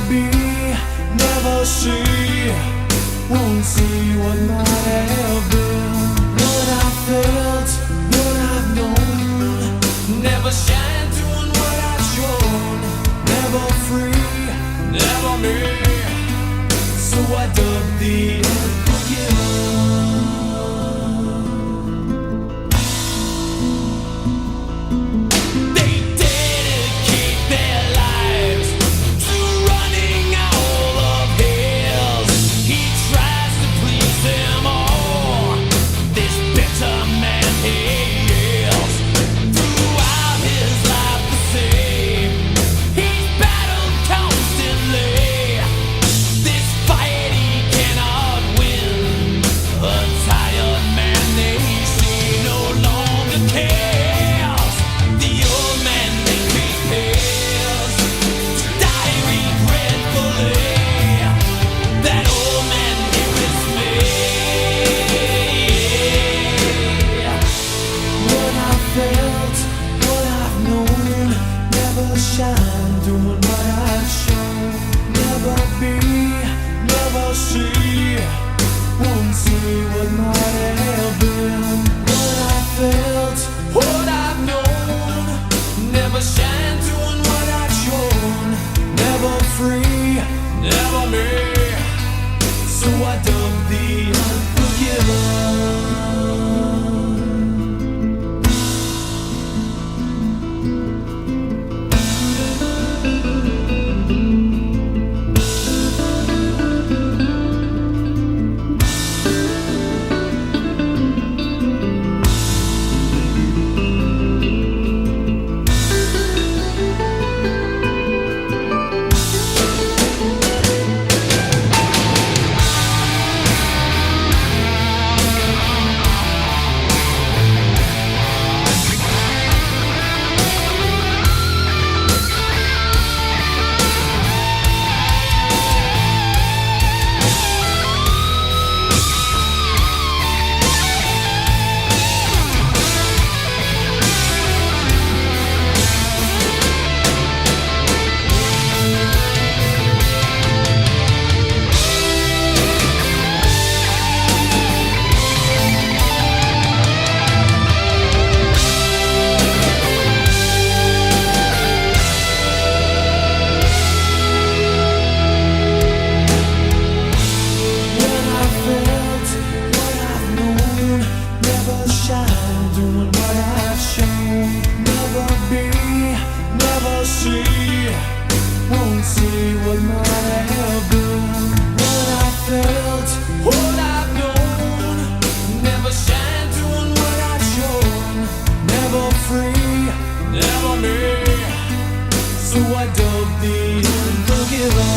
be, never see, won't see what might have been. What I felt, what I've known, never shine doing what I've shown. Never free, never me, so I dug the unforgettable. Shine, doing what I've shown. Never be, never see, won't see what might have been. What I felt, what I've known, never shine, doing what I've shown. Never free, never me, so I dug the unforgettable. Won't see what might have been. What I felt, what I've known, never shine doing what I've shown. Never free, never me, so I dug the unforgettable.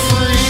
Free.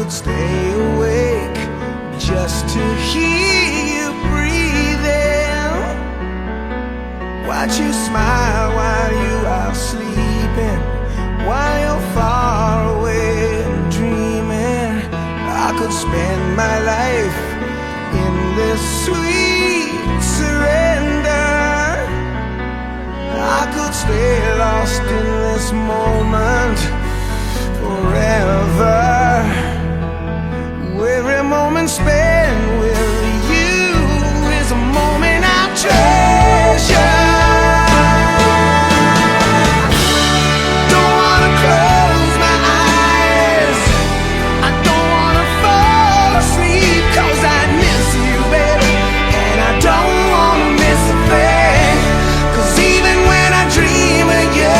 could stay awake just to hear you breathing. Watch you smile while you are sleeping, while you're far away and dreaming. I could spend my life in this sweet surrender. I could stay lost in this moment forever. Every moment spent with you is a moment I treasure. Don't wanna close my eyes, I don't wanna fall asleep, 'cause I miss you, baby, and I don't wanna miss a thing. 'Cause even when I dream of you,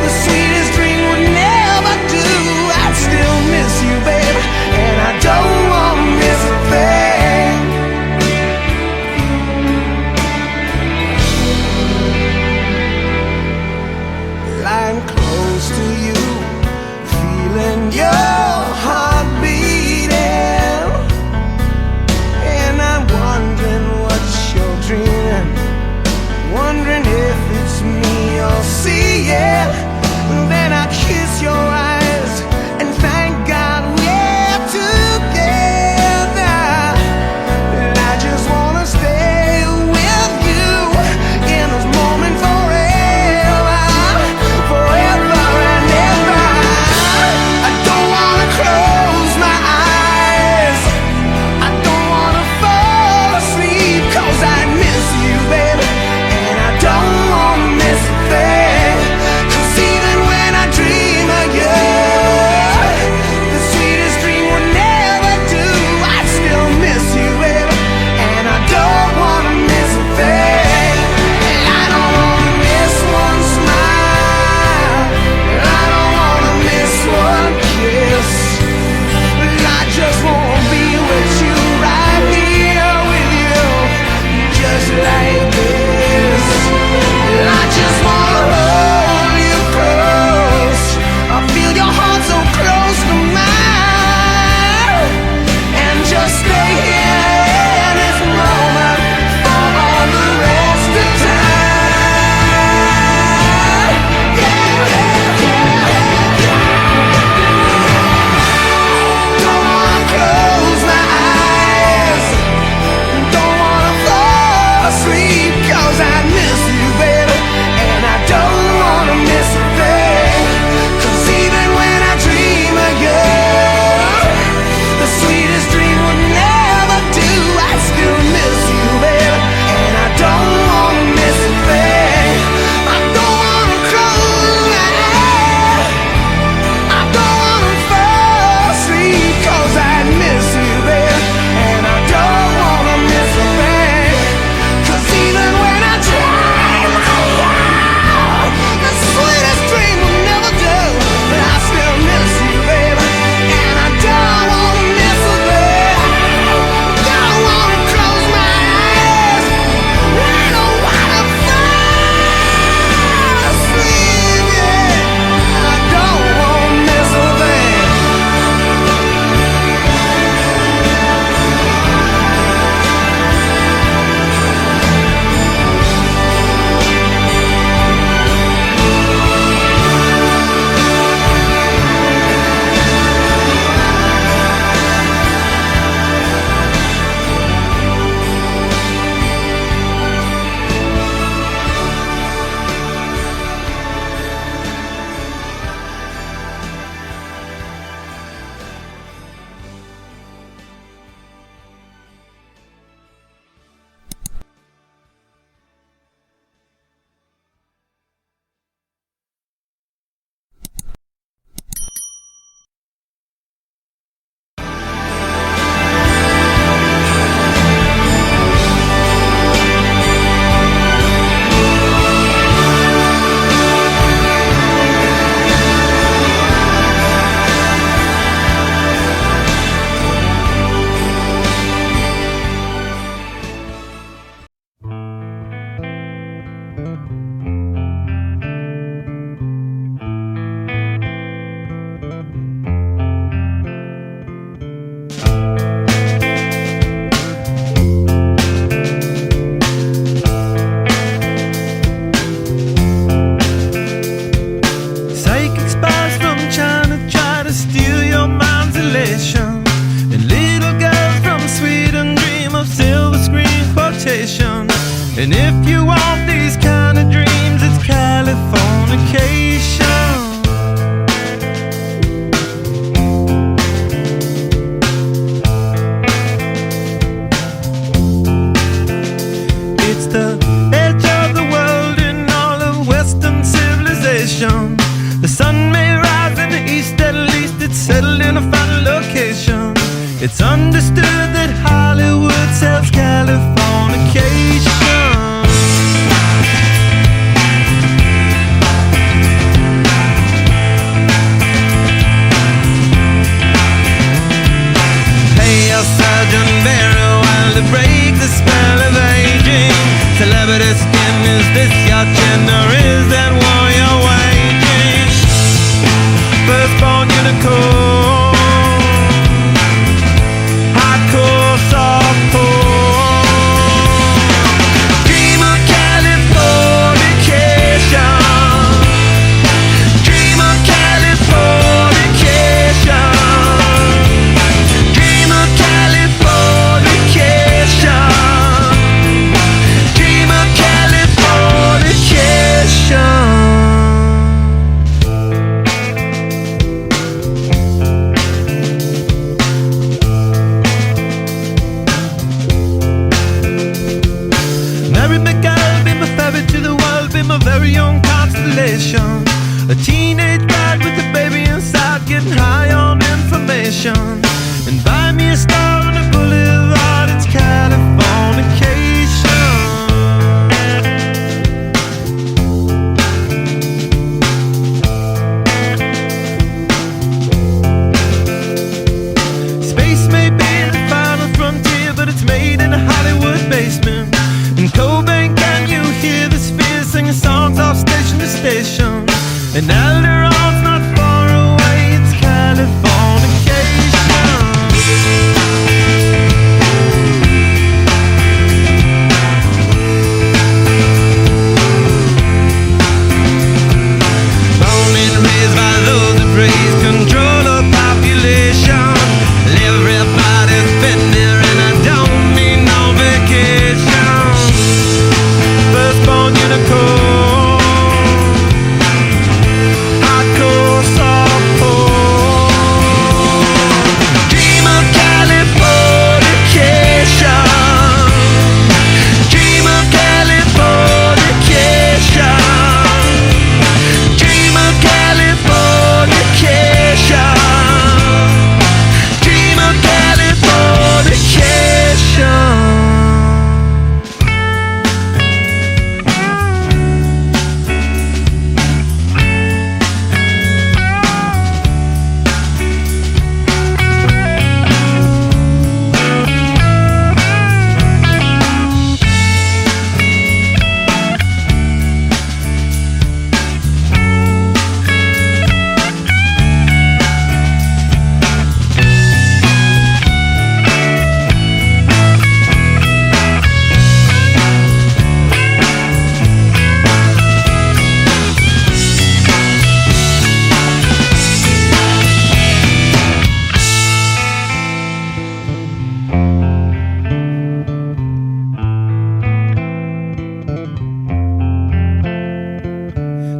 the sweetest dream would never do. I'd still miss you, baby, and I don't want vacation, and little girls from Sweden dream of silver screen quotation. And if you want these kind of dreams, it's Californication. It's the edge of the world in all of Western civilization. The sun may rise in the east, at least it's settled in a final location. It's understood that Hollywood sells Californication. Pay your surgeon very well to break the spell of aging. Celebrity skin, is this your chin or is that war you're waging? Firstborn unicorn, hardcore softcore. Dream of Californication. Dream of Californication. Dream of Californication. Dream of Californication. Mary McGill, be my ferry to the world, be my very own constellation. A teenage bride with a baby inside, getting high on information. And buy me a star on a boulevard, it's Californication. Space may be the final frontier, but it's made in a Hollywood basement. In Cobain, can you hear the spheres singing songs off station to station? And Alderon's not far away, it's Californication. Born and raised by those that praise control of population. Everybody's been there and I don't mean no vacation. Firstborn unicorn, hardcore softcore. Dream of Californication. Dream of Californication. Dream of Californication. Dream of Californication.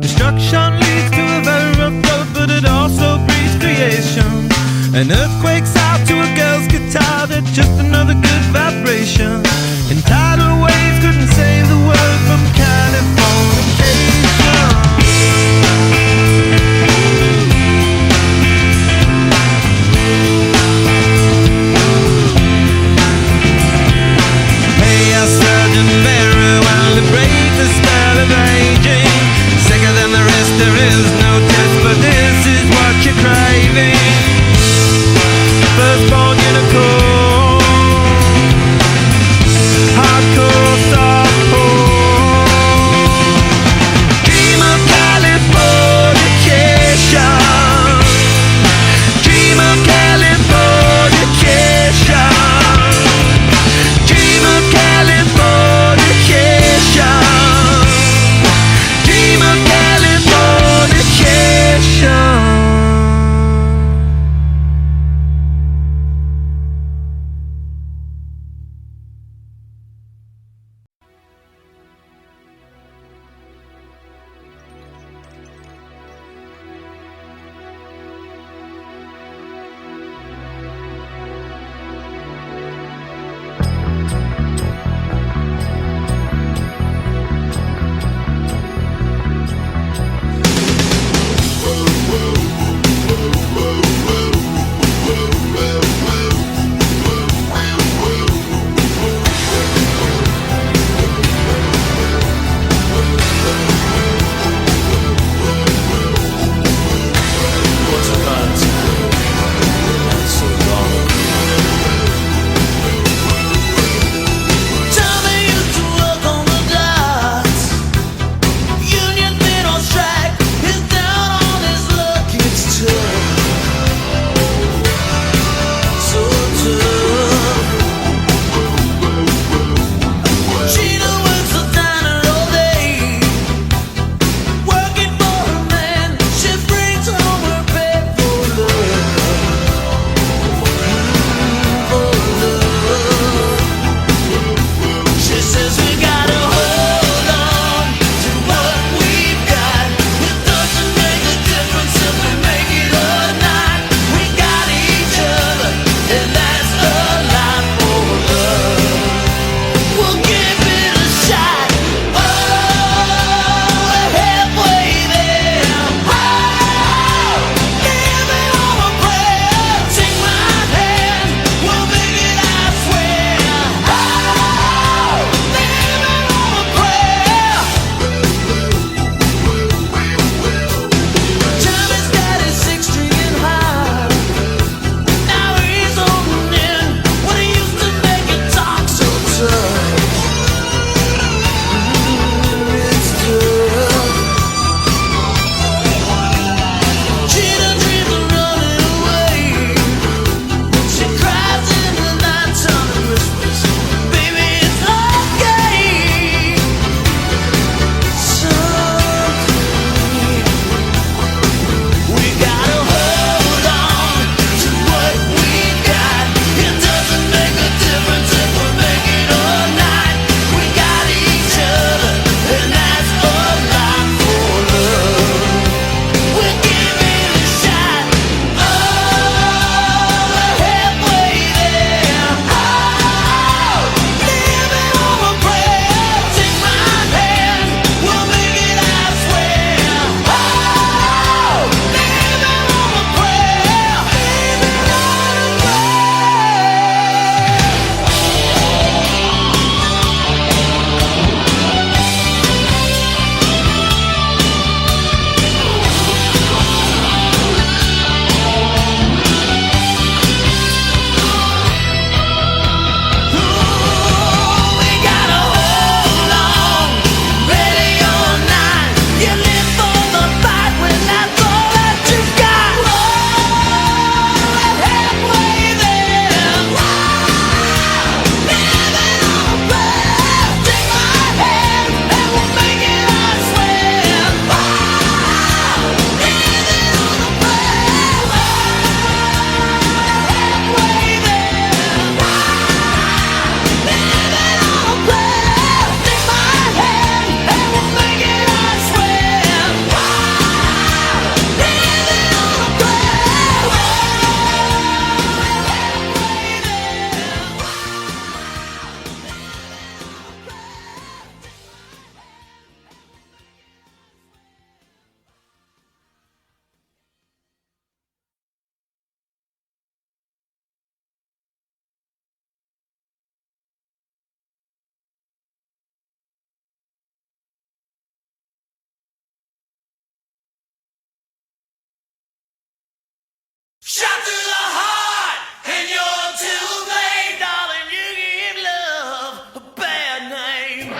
Destruction leads to a very rough road, but it also breeds creation. An earthquake's out to a girl's guitar, that's just another good vibration. And tidal waves couldn't save the world from Californication. Pay your surgeon very well to break the spell of aging. Sicker than the rest, there is no test, but this is what you're craving. Firstborn unicorn, hardcore softcore. Shot through the heart, and you're to blame, darling. You give love a bad name.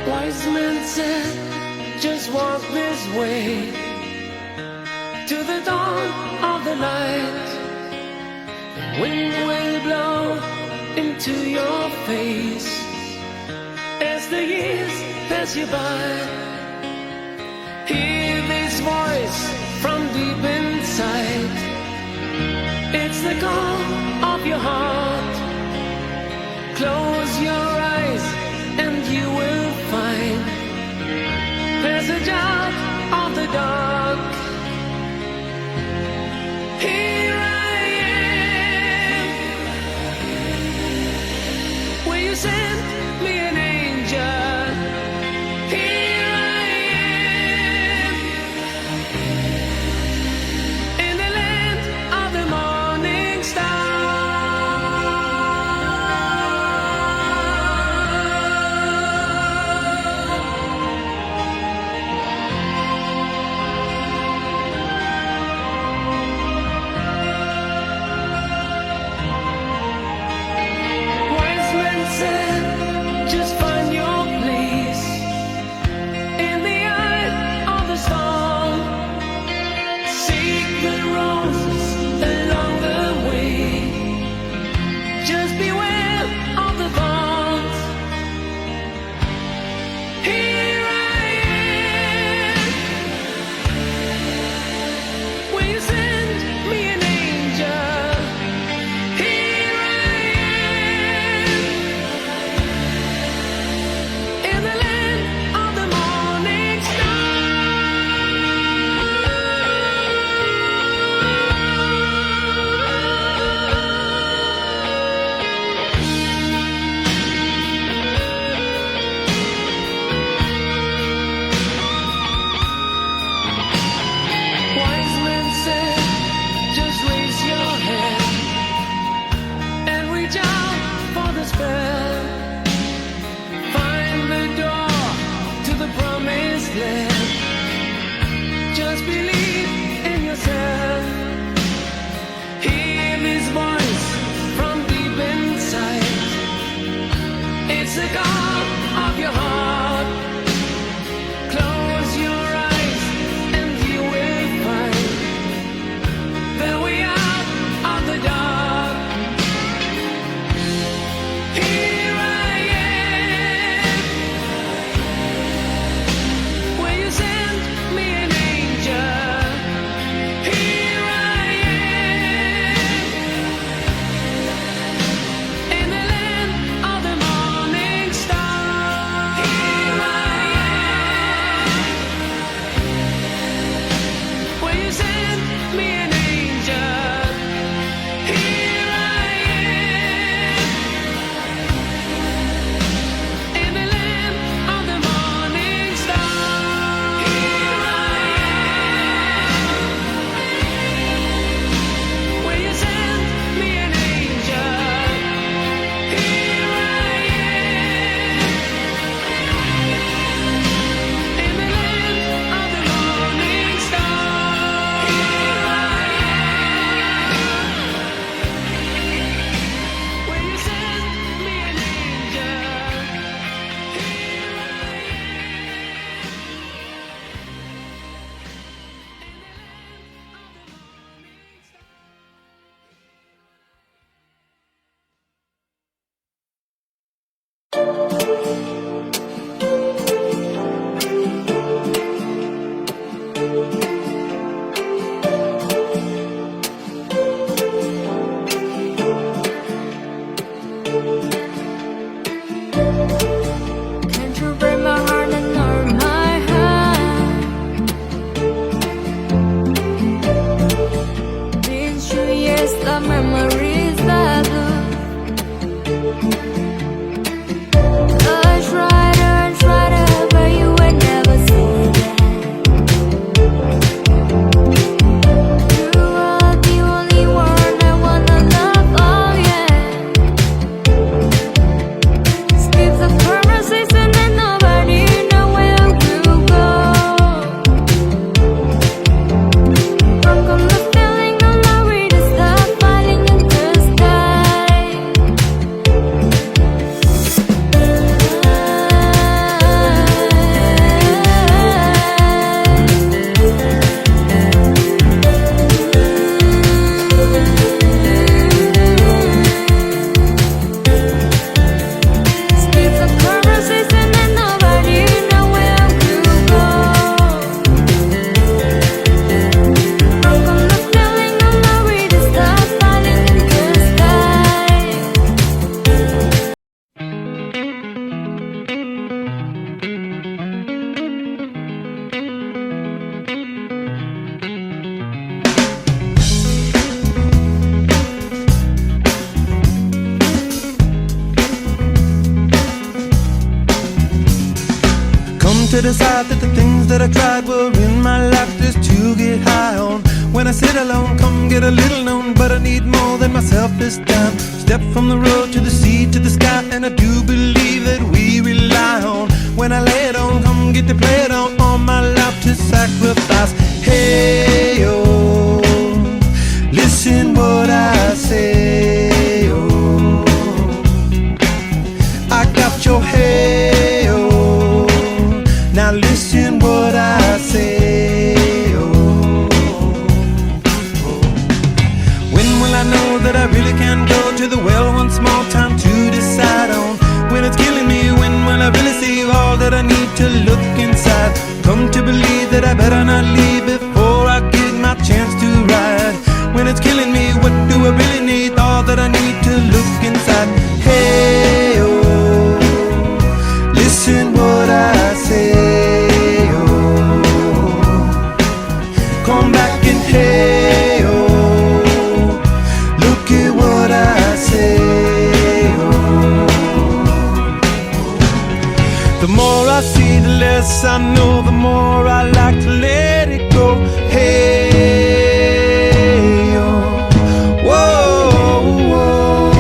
Wise men said, just walk this way to the dawn of the light. The wind will blow into your face as the years pass you by. Hear this voice from deep inside. It's the call of your heart. Close your eyes and you will find passage out of the dark. Here I am, Will you send me an angel? Here I am in the land of the morning star. Wise men said, just find your place in the eye of the storm. Seek the roses along the way. Just beware of the thorns. Here I am. Will you send me an angel? Here I am in the land of the morning star. Wise men said, just raise your hand and reach out for the spell. Find the door to the promised land. Just believe in yourself. Hear this voice from deep inside. It's the call of your heart. Close your eyes and you will find the way out of the dark. Here I am. Will you send me an angel? Here I am in the land of the morning star. to decide that the things that I tried were in my life just to get high on. When I sit alone, come get a little known, but I need more than myself this time. Step from the road to the sea to the sky, and I do believe that we rely on. When I lay it on, come get to play it on, all my life to sacrifice. Hey, oh, listen what I say, oh, I got your hey, oh, now listen what I say, oh, when will I know that I really can go to the well one small time to decide on? When it's killing me, when will I really see all that I need to look inside? Come to believe that I better not leave before I get my chance to ride. When it's killing me, what do I really need? All that I need to look inside. Hey, oh, listen what I say, oh, come back and hey, oh, look at what I say, oh. The more I see, the less I know, the more I like to let it go. Hey, oh, whoa, whoa.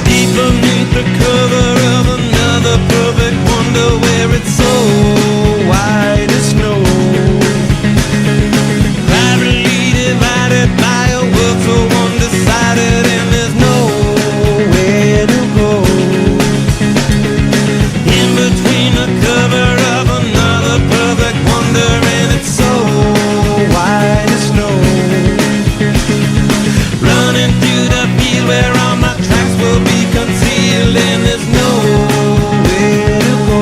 Deep beneath the cover of another perfect wonder, where it's so white as snow, privately divided by a world so one-decided, and there's nowhere to go. In between the cover of another perfect wonder, and it's so white as snow, running through the field where all my tracks will be concealed, and there's nowhere to go.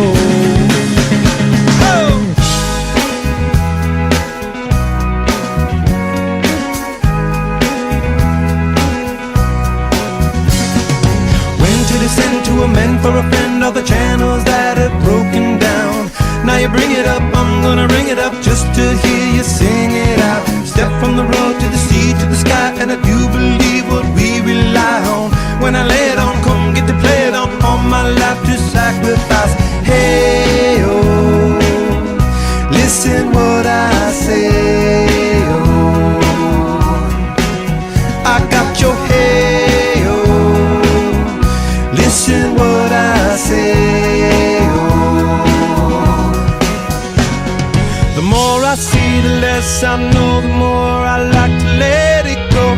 Oh! When to descend to amend for a friend, all the channels that have broken down. Now you bring it up, I'm gonna ring it up just to hear you sing it out. Step from the road to the sea to the sky, and I do believe what we rely on. When I lay it on, come get to play it on, all my life to sacrifice. Hey, oh, listen what I say, oh, I got your hey, oh, listen what I say, oh. The more I see, the less I know, the more I like to let it go.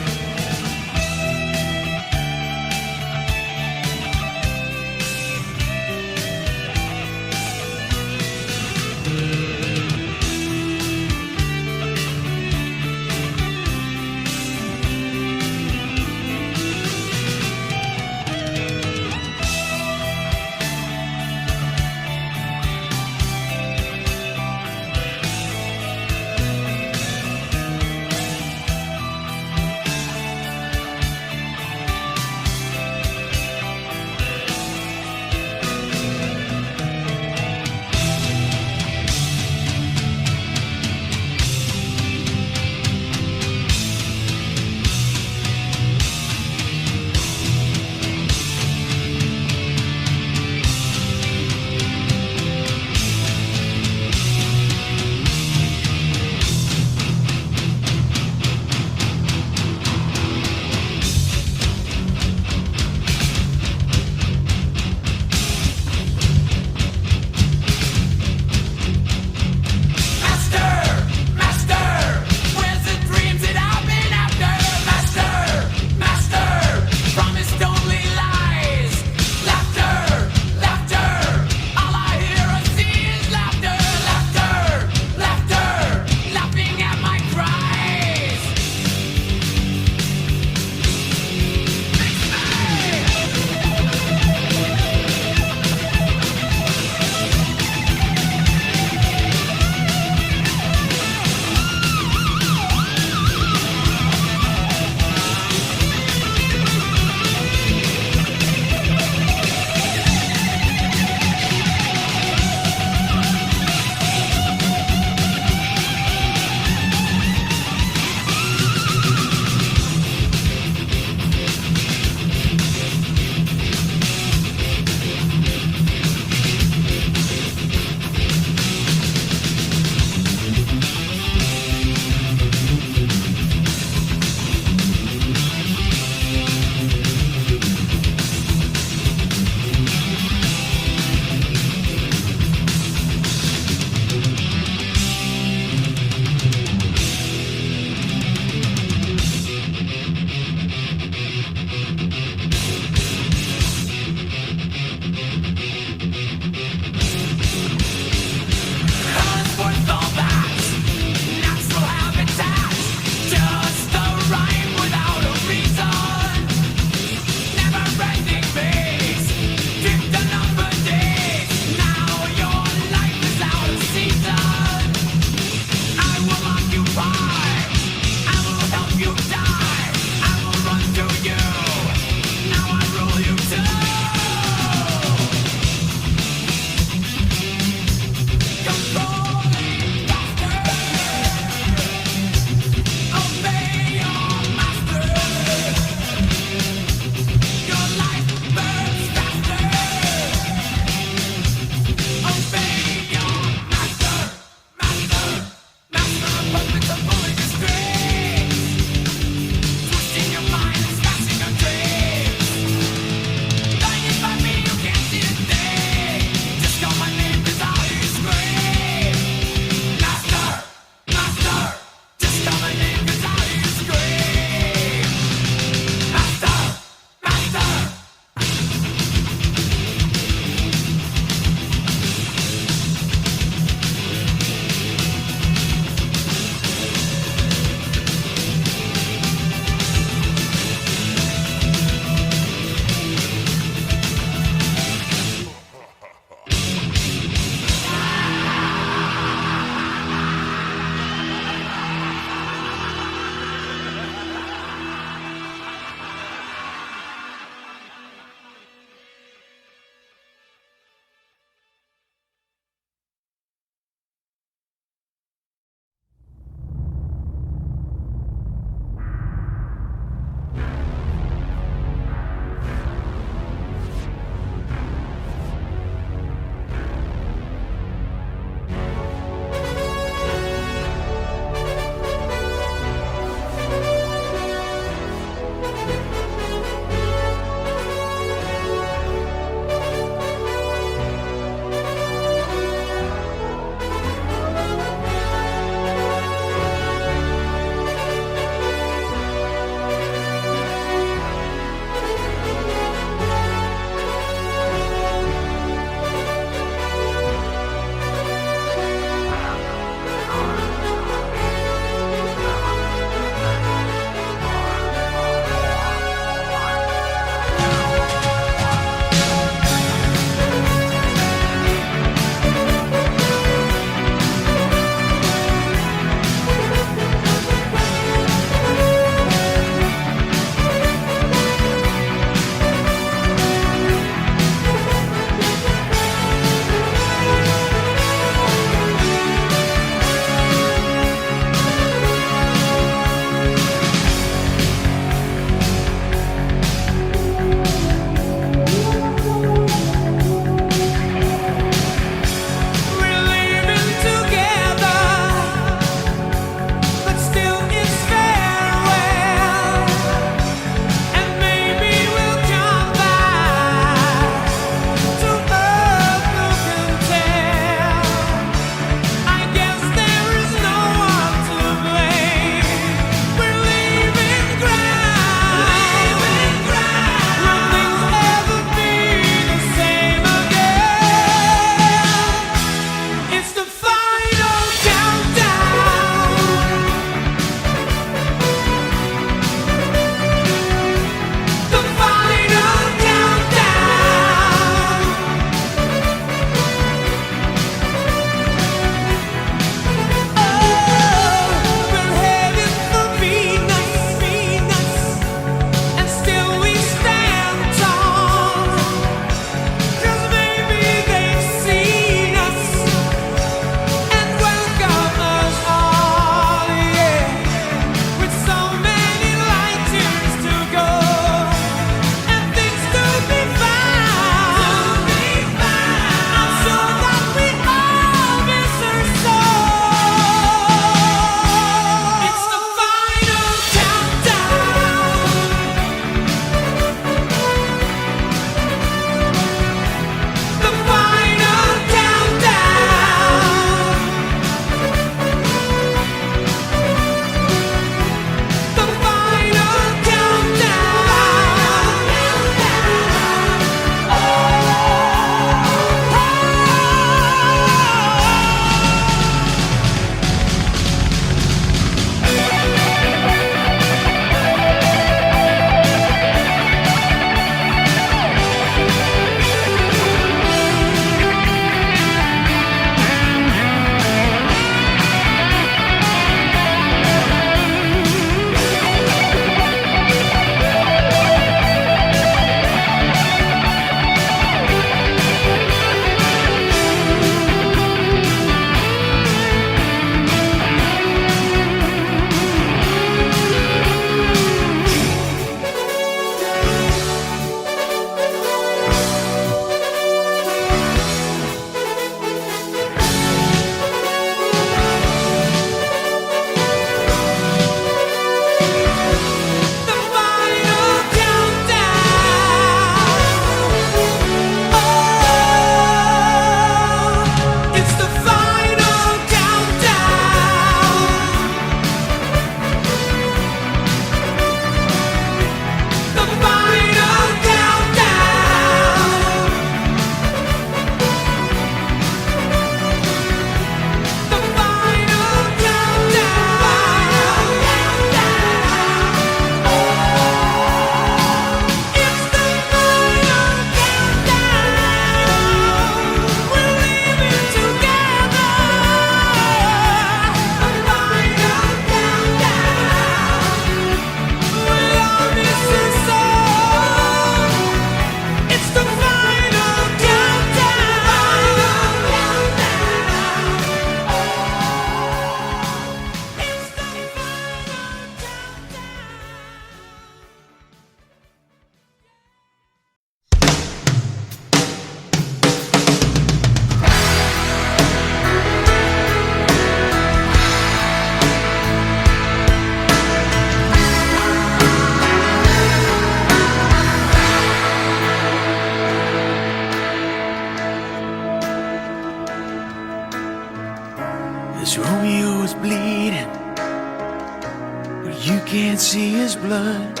see his blood.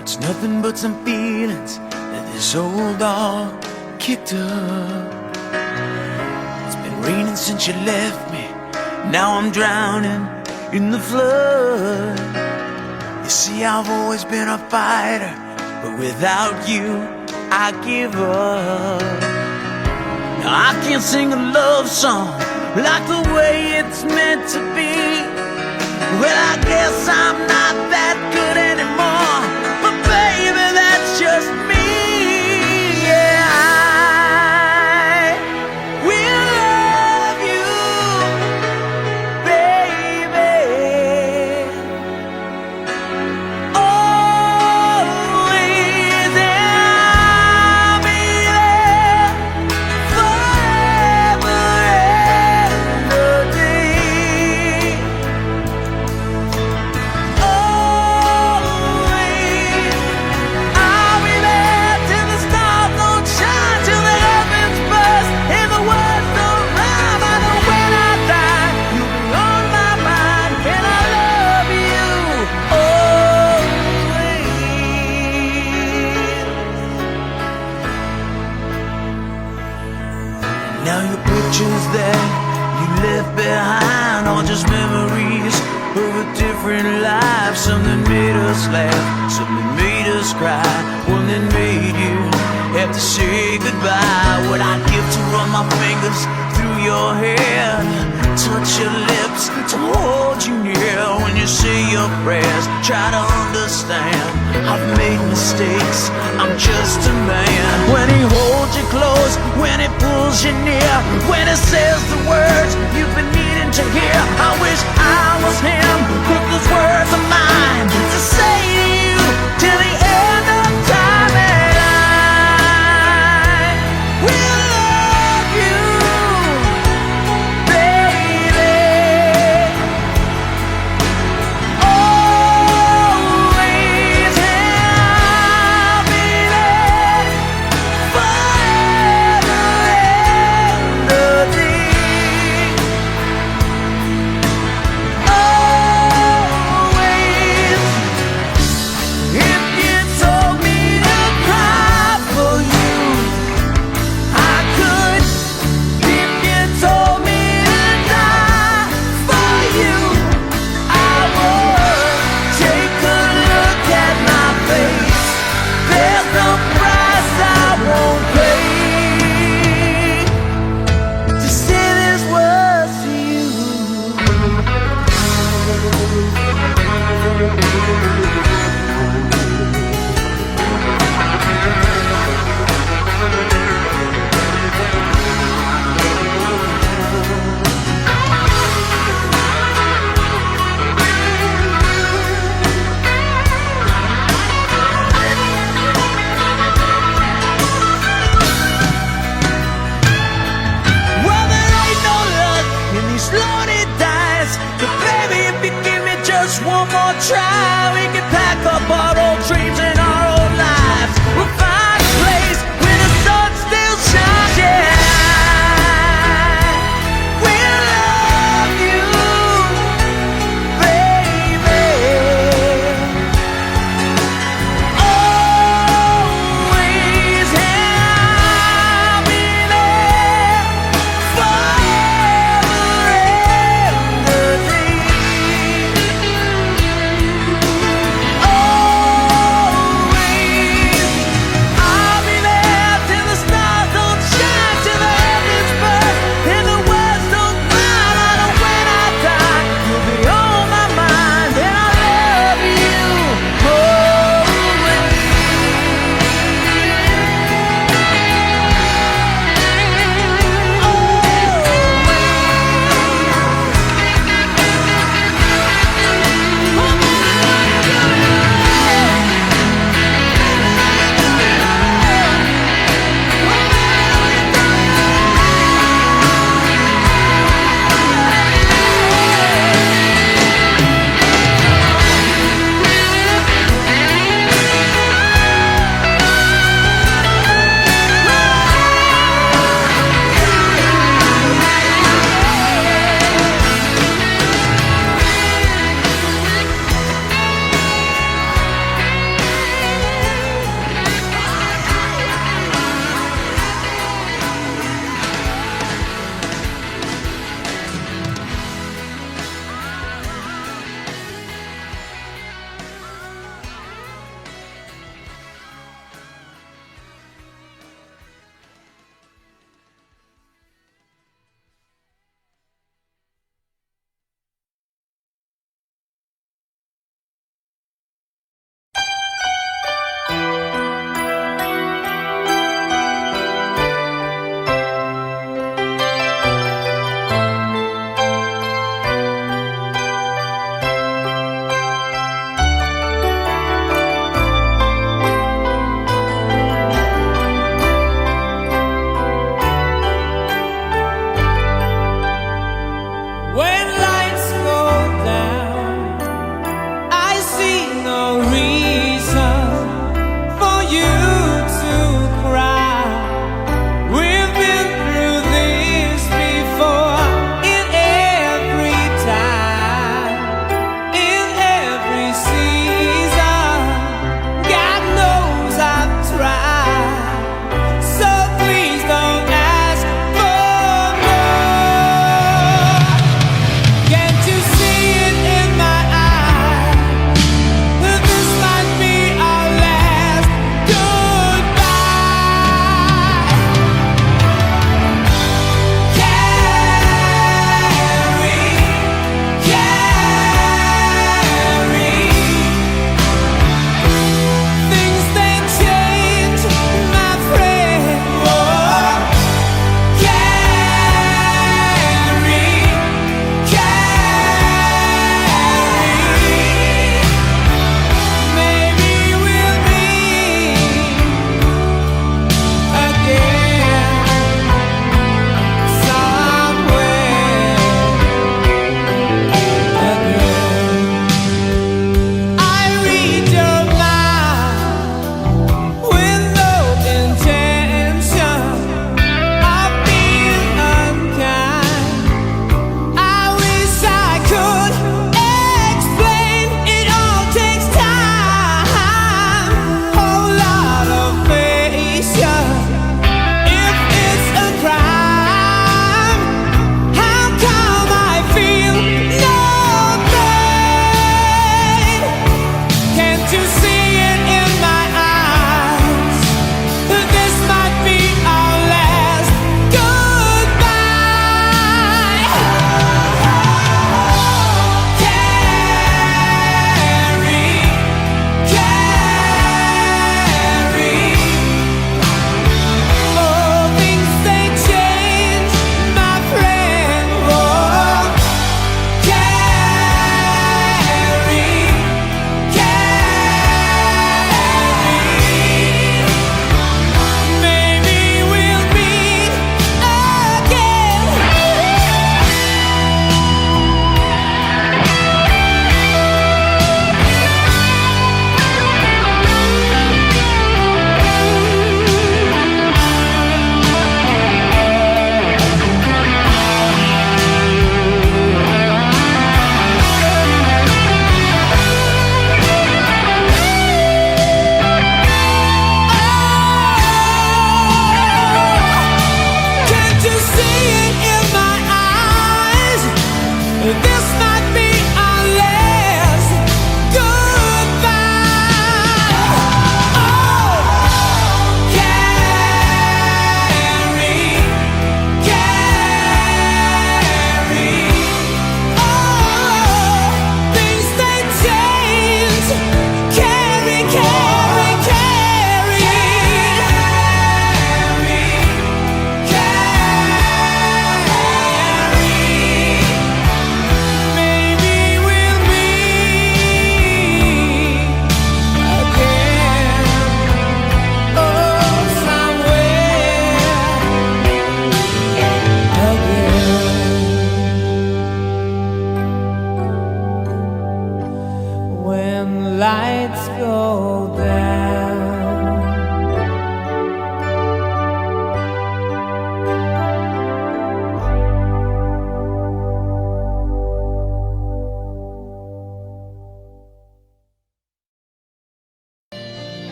It's nothing but some feelings that this old dog kicked up. It's been raining since you left me. Now I'm drowning in the flood. You see, I've always been a fighter, but without you, I give up. Now I can't sing a love song like the way it's meant to be. Well, I guess I'm not that good anymore, but baby, that's just me. Yeah, I will love you, baby, always, and I'll be there forever and a day. Always, I'll be there till the stars don't shine, till the heavens burst and the words don't rhyme. I know when I die, you'll be on my mind, and I love you always. Now your pictures that you left behind are just memories of a different life. Something made us laugh, something made us cry, one that made you have to say goodbye. What I'd give to run my fingers through your hair, touch your lips, to hold you near. When you say your prayers, try to understand, I've made mistakes, I'm just a man. When he holds you close, when he pulls you near, when he says the words you've been needing to hear, I wish I was him, put those words of mine to say to you till the end of time. And I will love you, baby, always, and I'll be there forever and a day. Always,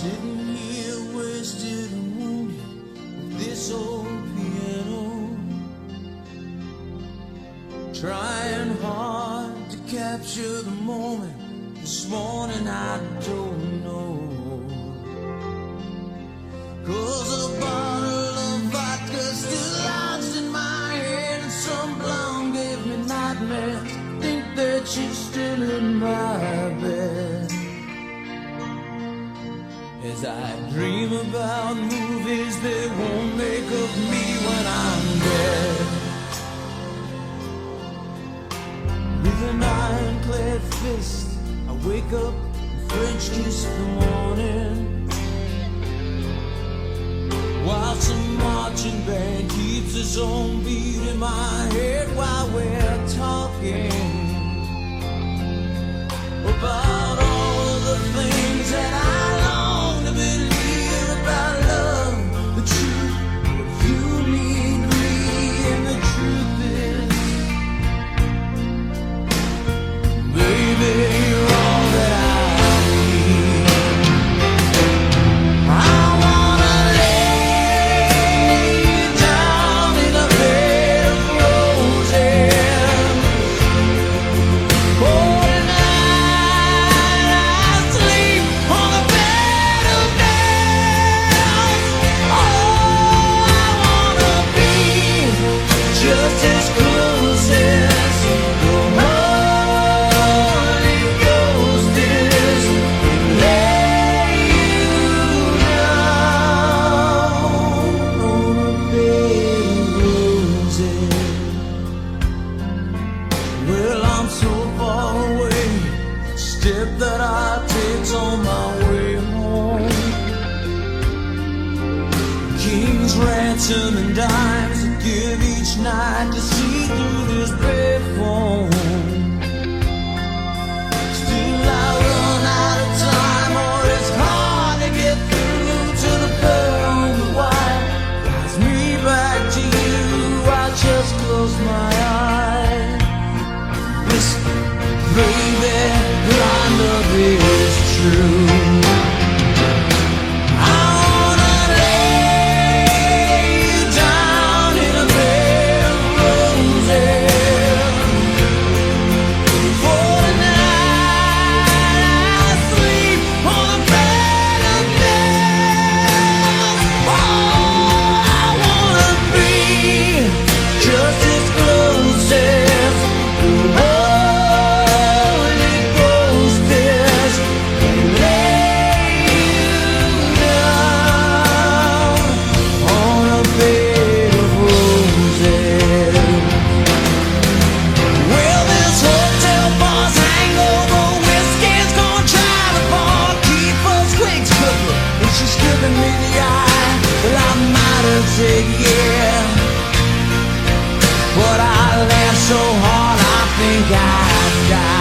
Sitting here wasted and wounded with this old piano, trying hard to capture the moment. This morning I don't know, 'cause a bottle of vodka still lodged in my head, and some blonde gave me nightmares. Think that she's still in my bed. As I dream about movies they won't make of me when I'm dead. With an ironclad fist I wake up and French kiss the morning, while some marching band keeps its own beat in my head while we're talking about all of the things that I long to believe about love, the truth. You need me, and the truth is, baby, you're all that I need. I wanna lay you down in a bed of roses. Oh, just as close as the Holy Ghost is, lay you down on a bed of roses. Well, I'm so far away, step that I take's on my way home. King's ransom and dimes to give each night to see through this bed phone. Still I run out of time, or it's hard to get through to the pearl and the white. Flies me back to you, I just close my eyes. Whisper, baby, our love is true. Say yeah, but I laughed so hard I think I'd die.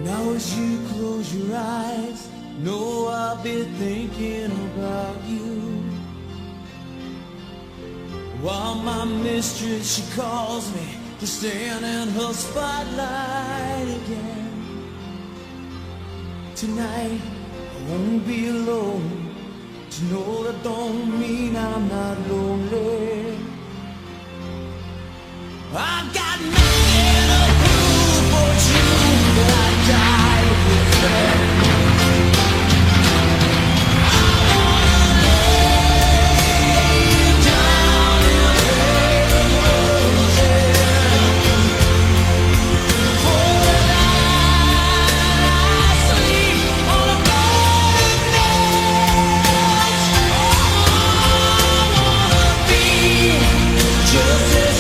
Now as you close your eyes, know I'll be thinking about you, while my mistress, she calls me to stand in her spotlight again. Tonight I won't be alone, to know that don't mean I'm not lonely. I got nothing to prove for you, but I died with them. I wanna lay you down in a bed of roses. For the night I sleep on a bed of nails. Oh, I wanna be just as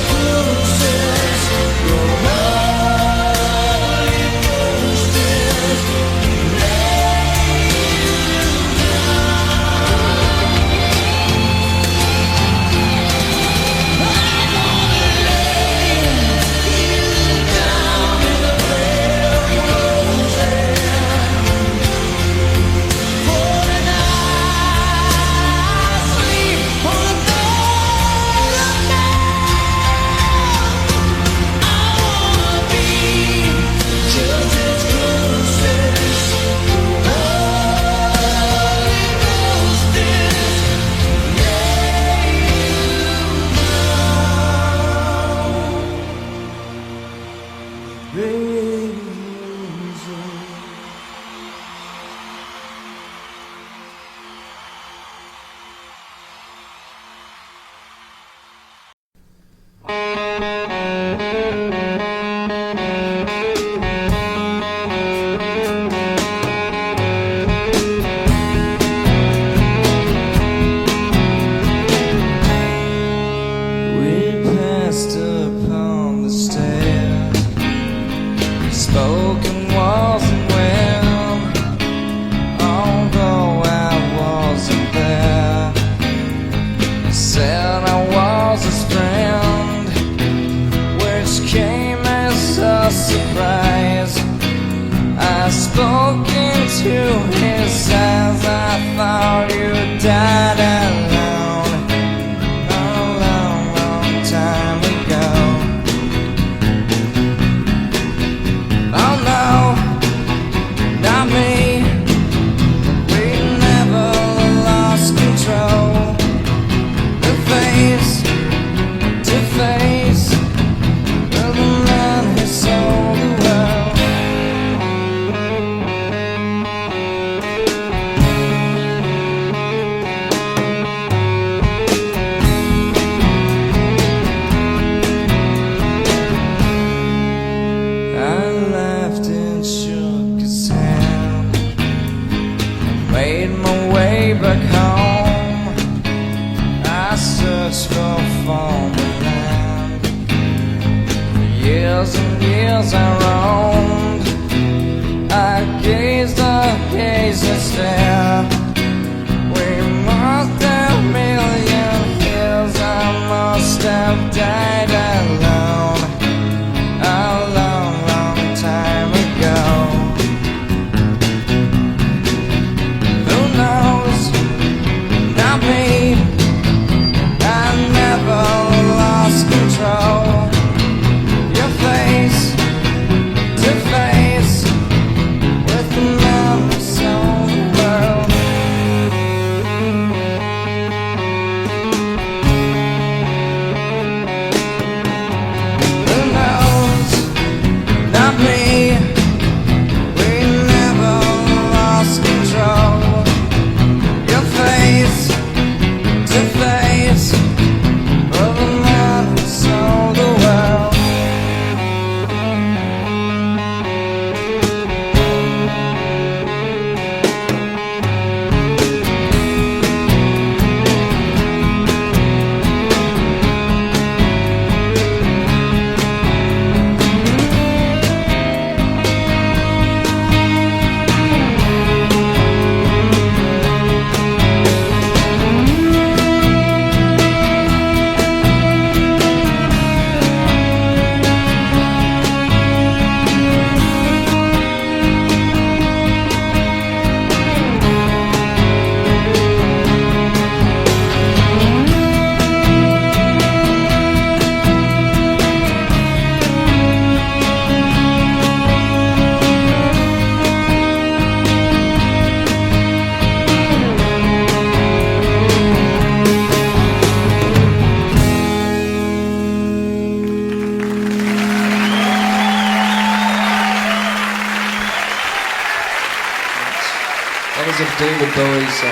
David Bowie song.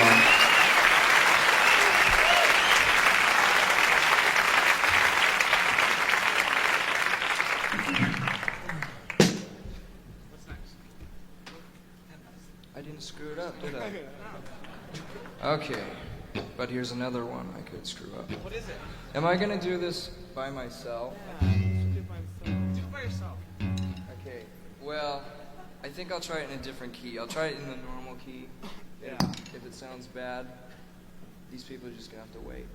I didn't screw it up, did I? Okay, but here's another one I could screw up. What is it? Am I gonna do this by myself? Do it by yourself. Okay, well, I think I'll try it in a different key. I'll try it in the normal key. Yeah. If it sounds bad, these people are just gonna have to wait.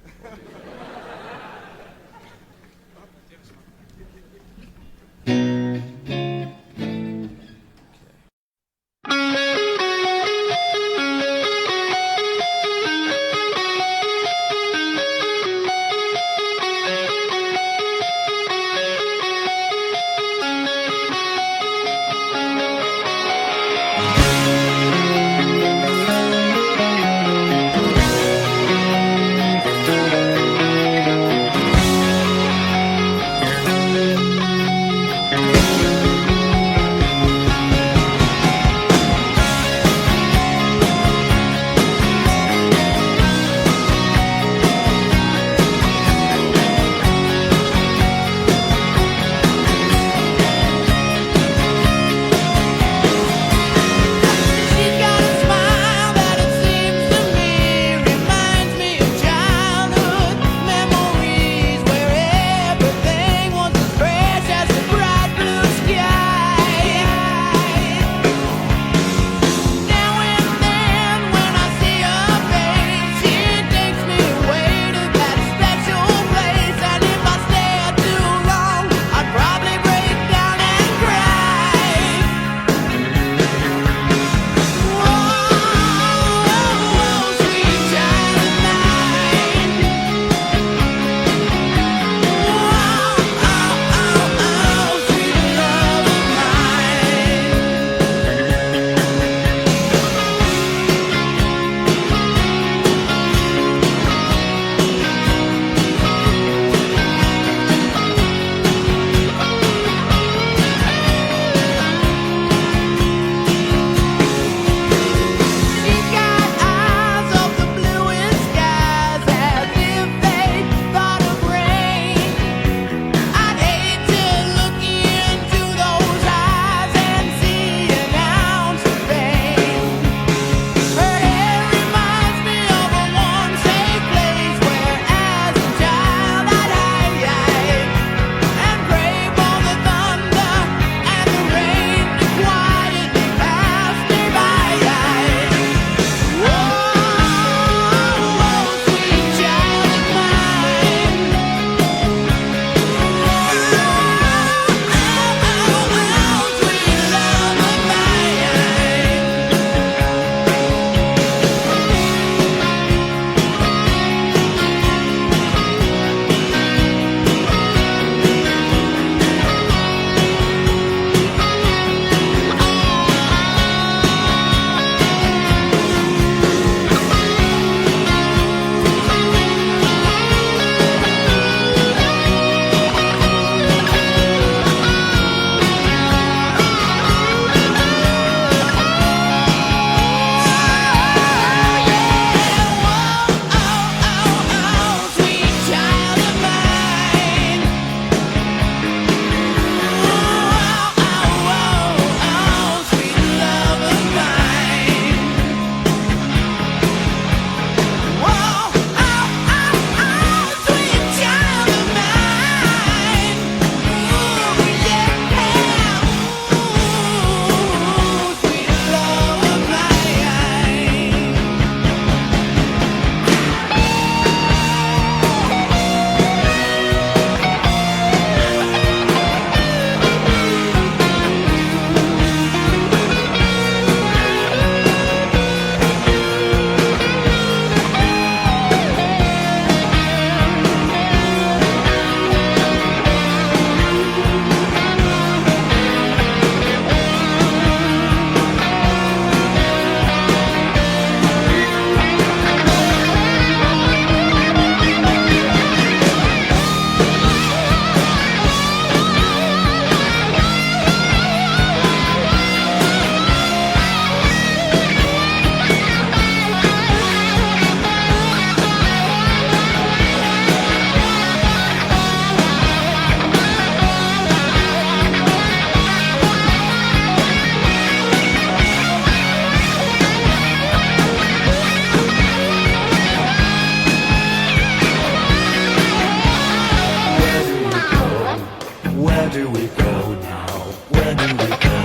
Where do we go now? Where do we go?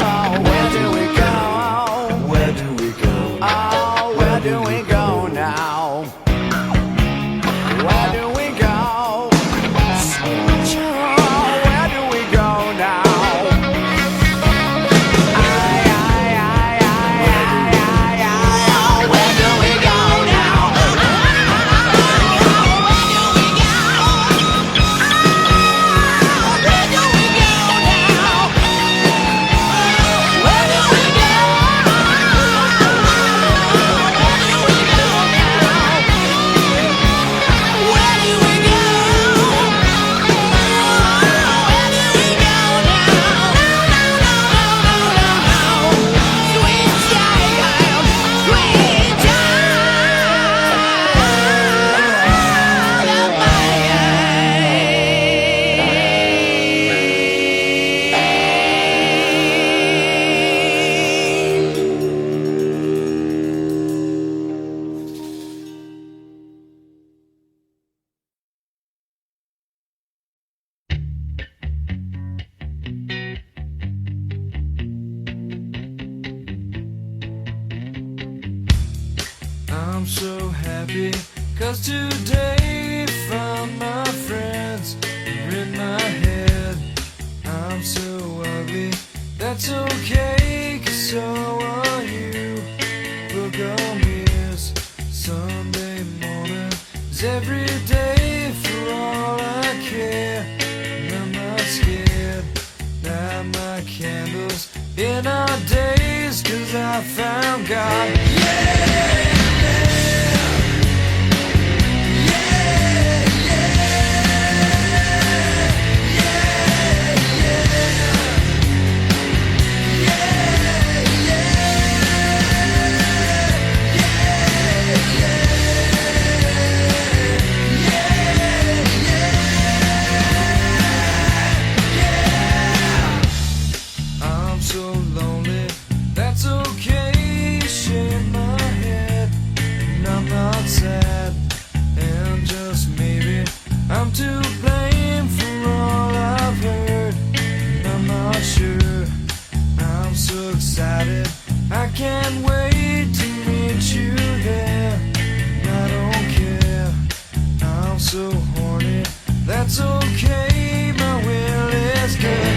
Oh, where do we go? Where do we go? Oh, where do we go now? Where do we go? Oh, where do we go now? Where do we go now? I'm so happy, cause today found my friends are in my head. I'm so ugly, that's okay, cause so are you. Book on mirrors, Sunday morning is every day for all I care. And I'm not scared, light my candles in our days, cause I found God. I'm so lonely, that's okay, shake my head, and I'm not sad, and just maybe I'm to blame for all I've heard, and I'm not sure, I'm so excited, I can't wait to meet you there, and I don't care, I'm so horny, that's okay, my will is good.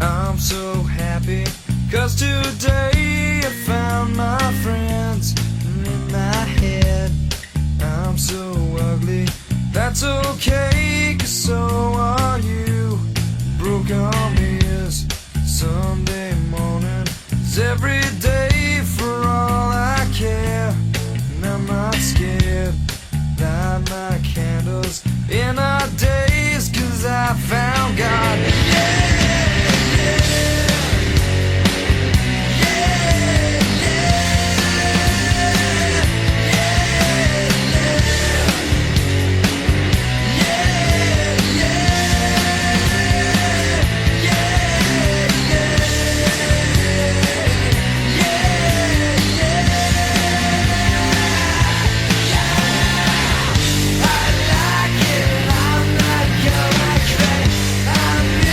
I'm so happy, cause today I found my friends in my head. I'm so ugly, that's okay, cause so are you. Broke arm is Sunday morning is every day for all I care. And I'm not scared, light my candles in our days, cause I found God. I like it, I'm not gonna crack. I'm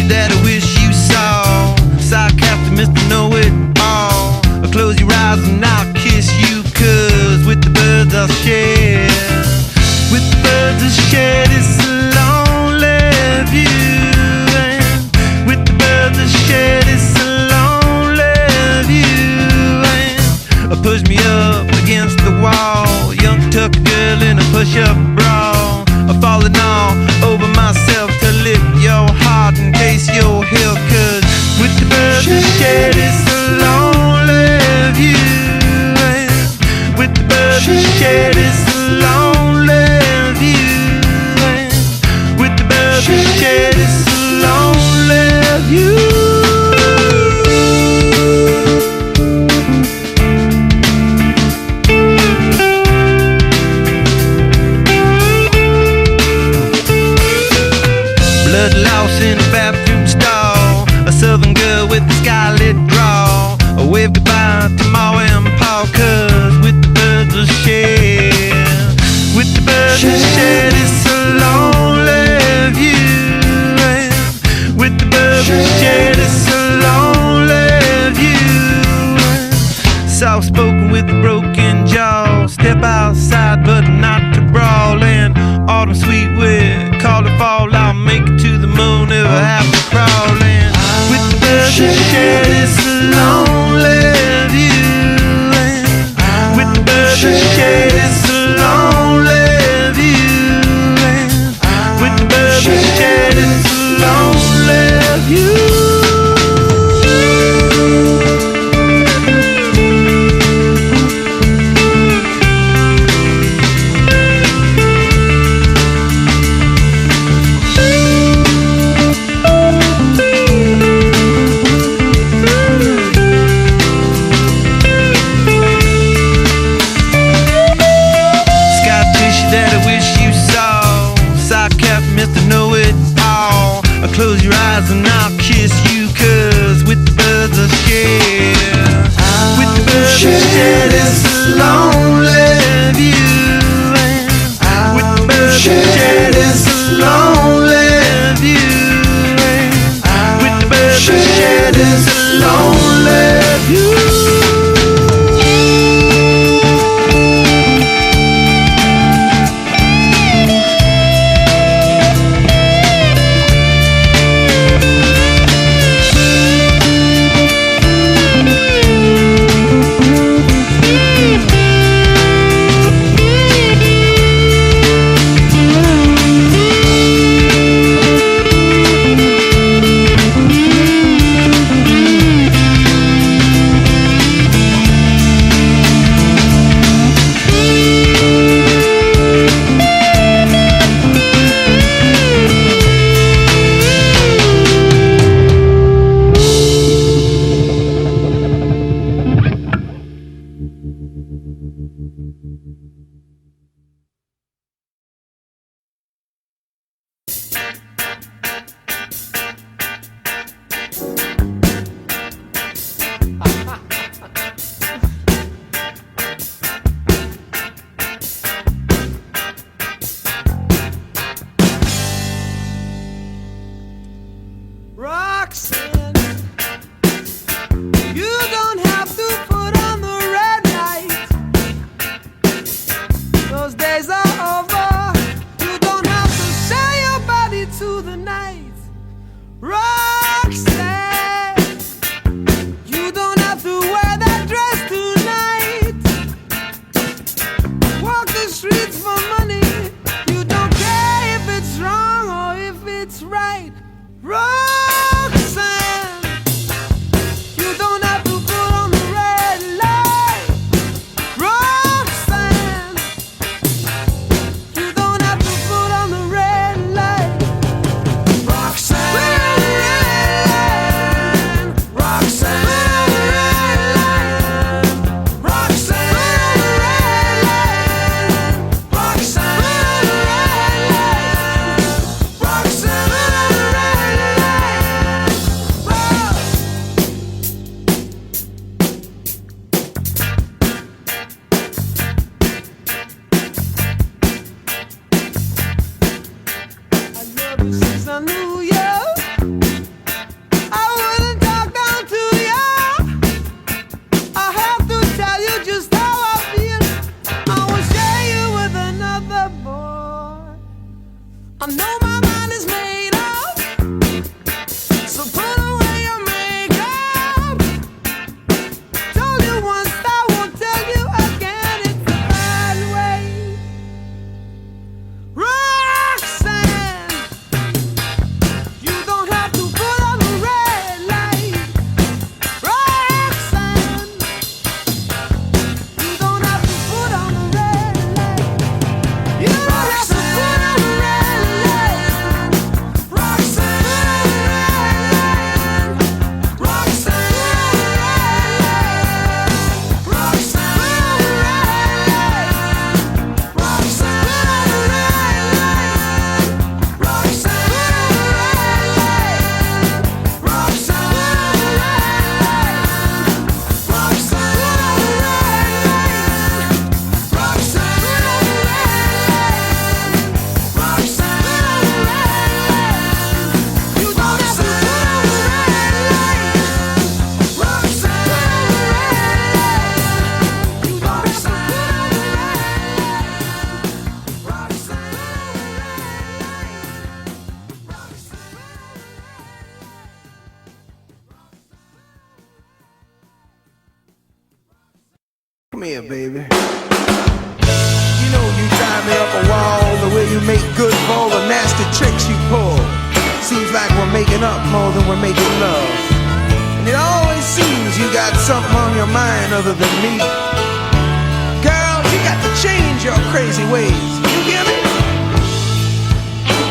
that I wish you saw. Sarcastic, Mr. Know-It-All. Close your eyes and I'll kiss you, 'cause with the birds I'll share. With the birds I'll share this lonely view. And with the birds I'll share this lonely view. And push me up against the wall, young tuck girl in a push-up bra. I'm falling all over myself to lift your heart and taste your hill, 'cause with the birds I share this lonely view. And with the birds I share this lonely view. And with the birds I share this lonely view. Blood lost in a bathroom stall, a southern girl with a scarlet draw. I wave goodbye to Ma and Pa, 'cause with the birds I'll share. With the birds I'll share this lonely view. And with the birds I'll share this lonely view. Soft spoken with a broken jaw, step outside but not to brawl. And autumn sweet with call it fall, I'll make it to the moon if I have to crawl. And with the birds I share this lonely view. And with the birds I share this lonely view. And with the birds I share this lonely view. Mr. Know-It-All. Close your eyes and I'll kiss you, 'cause with the birds I'll share. With the birds I'll share this lonely view. And with the birds I'll share this lonely view. And with the birds I'll share this lonely view. Roxanne, you don't have to put on the red light. Those days are over. You don't have to sell your body to the night. Roxanne, you don't have to wear that dress tonight. Walk the streets for money. You don't care if it's wrong or if it's right. Roxanne, you don't have to put on the red light. Roxanne, you don't have to put on the red light. Roxanne, Roxanne, Roxanne, Roxanne, Roxanne. Come here, baby. You know you drive me up a wall the way you make good for all the nasty tricks you pull. Seems like we're making up more than we're making love. And it always seems you got something on your mind other than me. Girl, you got to change your crazy ways. You hear me?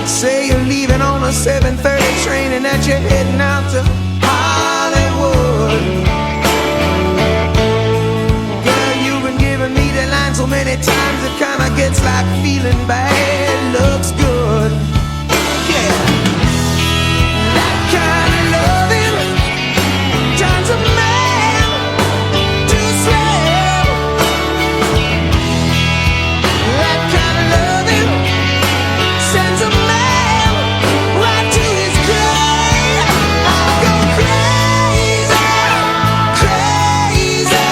Say you're leaving on a 7:30 train and that you're heading out to Hollywood. Girl, you've been giving me that line so many times it kinda gets like feeling bad looks good. Yeah, that kind of loving turns a man to a slave. That kind of loving sends a man right to his grave. I go crazy, crazy,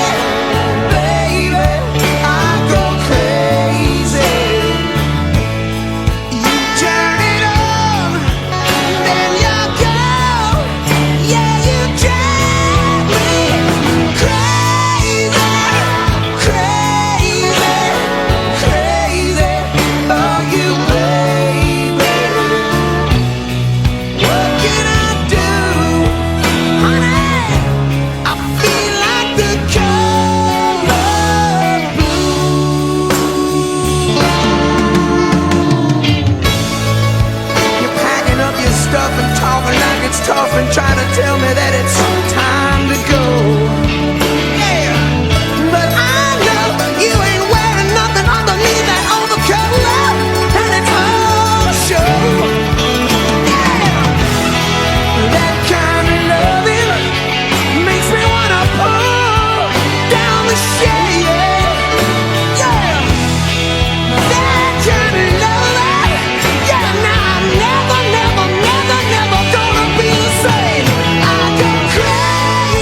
baby. I go crazy. You turn it on, then you go. Yeah, you drive me crazy, crazy, crazy. Oh, you baby. What can I do, honey? I feel like the color blue. You're packing up your stuff and talking like it's tough and trying to tell me that it's time to go. Yeah, but I know you ain't wearing nothing underneath that overcoat, love, and it's all show. Yeah, that kind of loving makes me wanna pull down the shade. Yeah, that kind of loving. Yeah, now I'm never, never, never, never gonna be the same. I go crazy.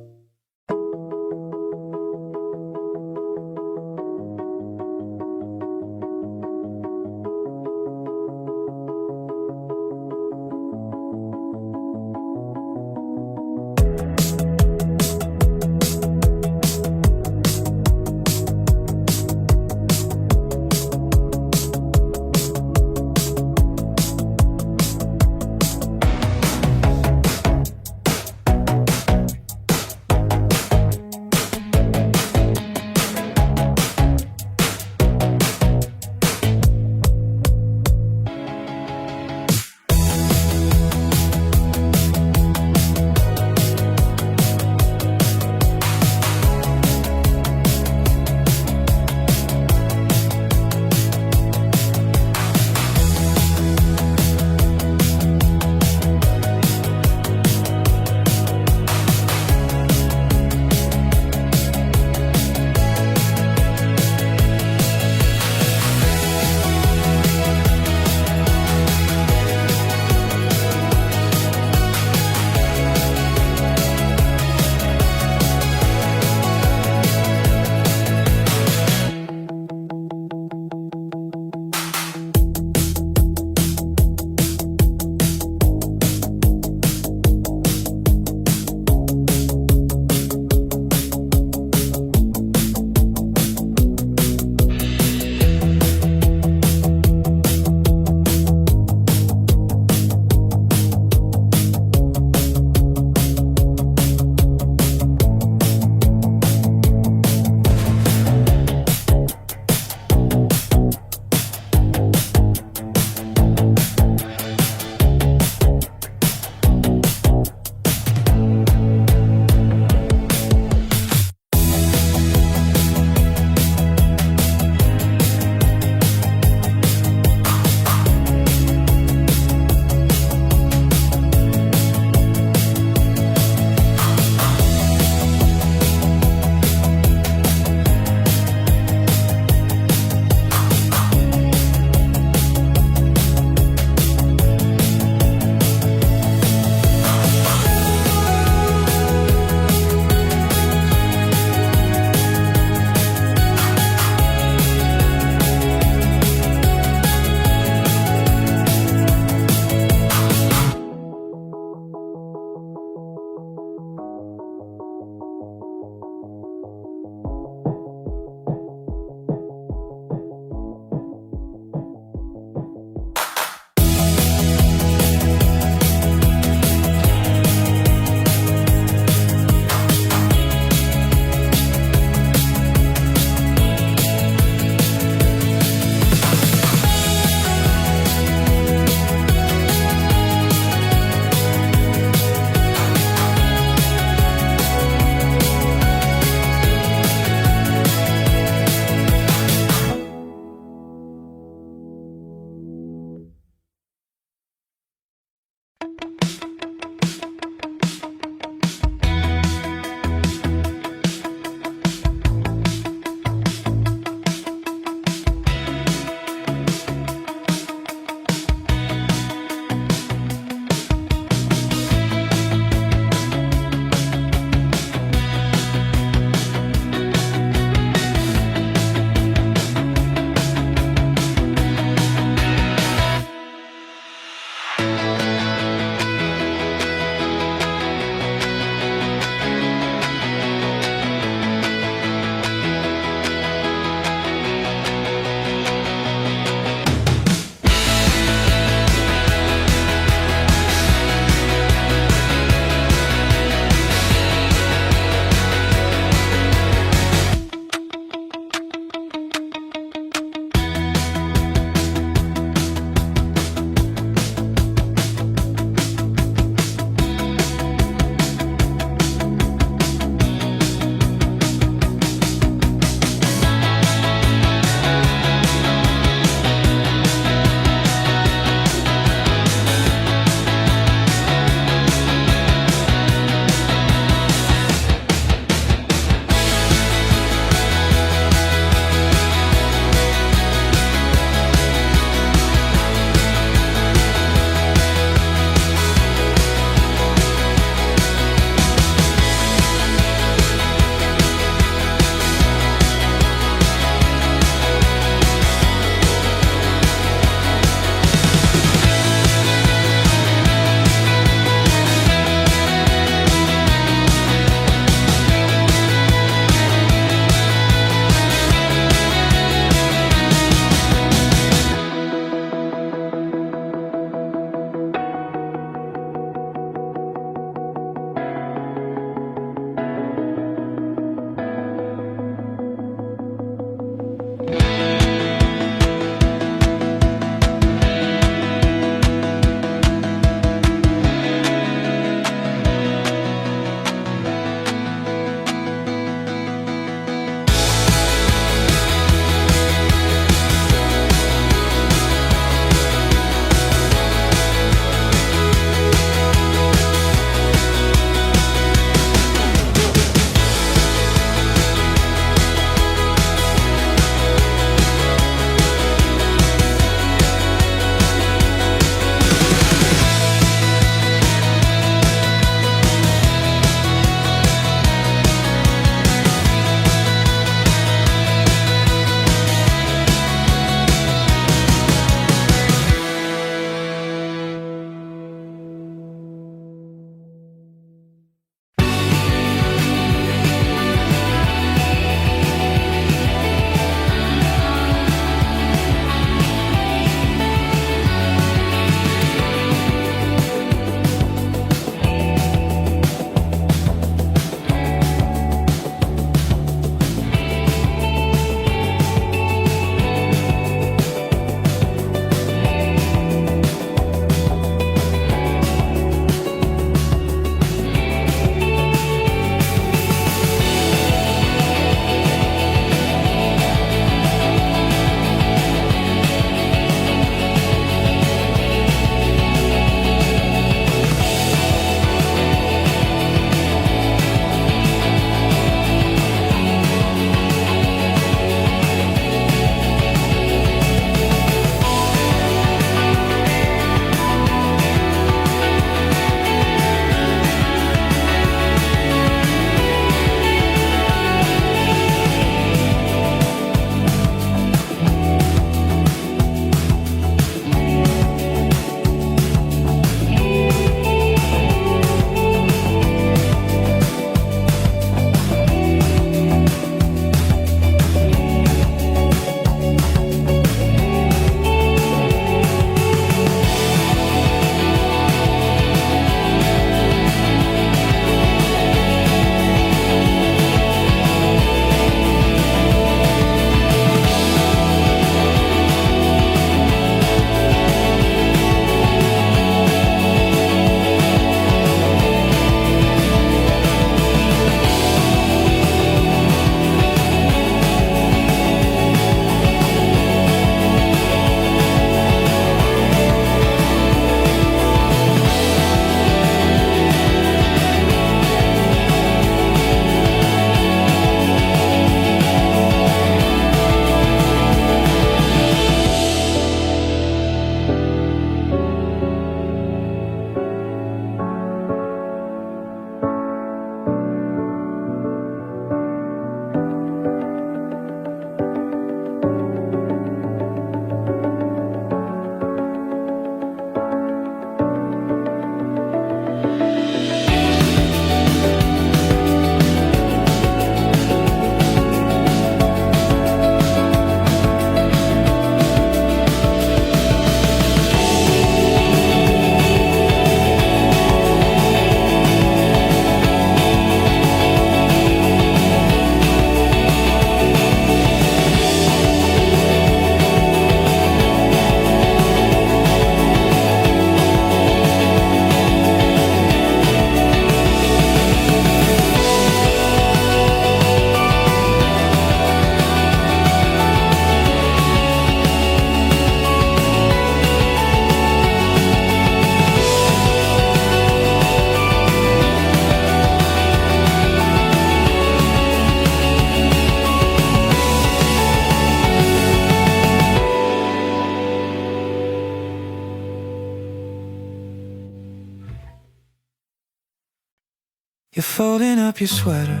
You're folding up your sweater,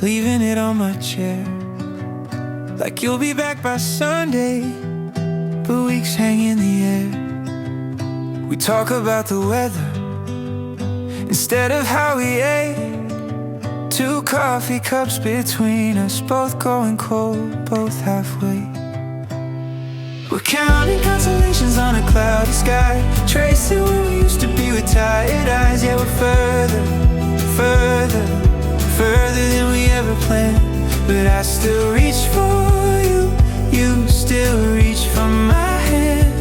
leaving it on my chair, like you'll be back by Sunday, but weeks hang in the air. We talk about the weather instead of how we ate. 2 coffee cups between us, both going cold, both halfway. We're counting constellations on a cloudy sky, tracing where we used to be with tired eyes. Yeah, we're further, further, further than we ever planned. But I still reach for you, you still reach for my hand.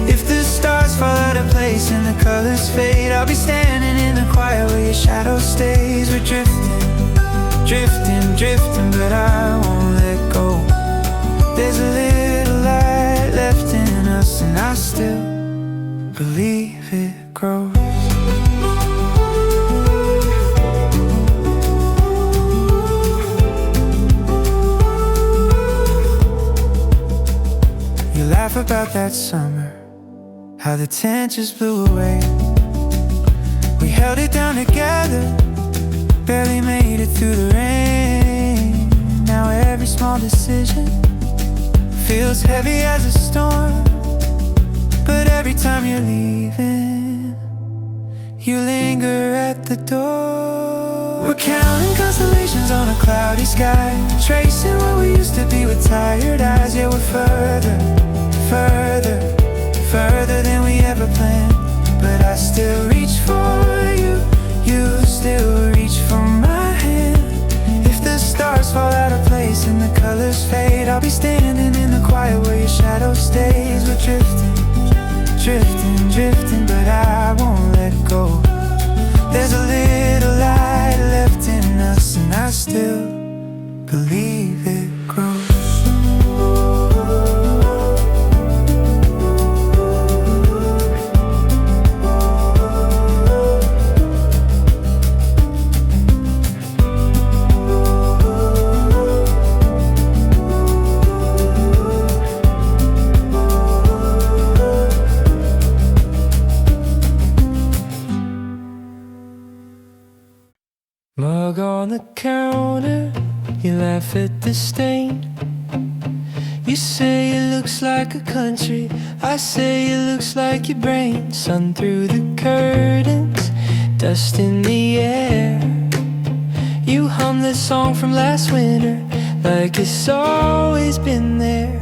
If the stars fall out of place and the colors fade, I'll be standing in the quiet where your shadow stays. We're drifting, drifting, drifting, but I won't let go. There's a little light left in us, and I still believe it grows. You laugh about that summer, how the tent just blew away. We held it down together, barely made it through the rain. Now every small decision feels heavy as a storm, but every time you're leaving, you linger at the door. We're counting constellations on a cloudy sky, tracing where we used to be with tired eyes. Yeah, we're further, further, further than we ever planned. But I still reach for you, you still reach for my hand. If the stars fall out of place and the colors fade, I'll be standing in the quiet where your shadow stays. We're drifting, drifting, drifting, but I won't let go. There's a little light left in us, and I still believe it grows. Mug on the counter, you laugh at the stain. You say it looks like a country, I say it looks like your brain. Sun through the curtains, dust in the air. You hum the song from last winter, like it's always been there.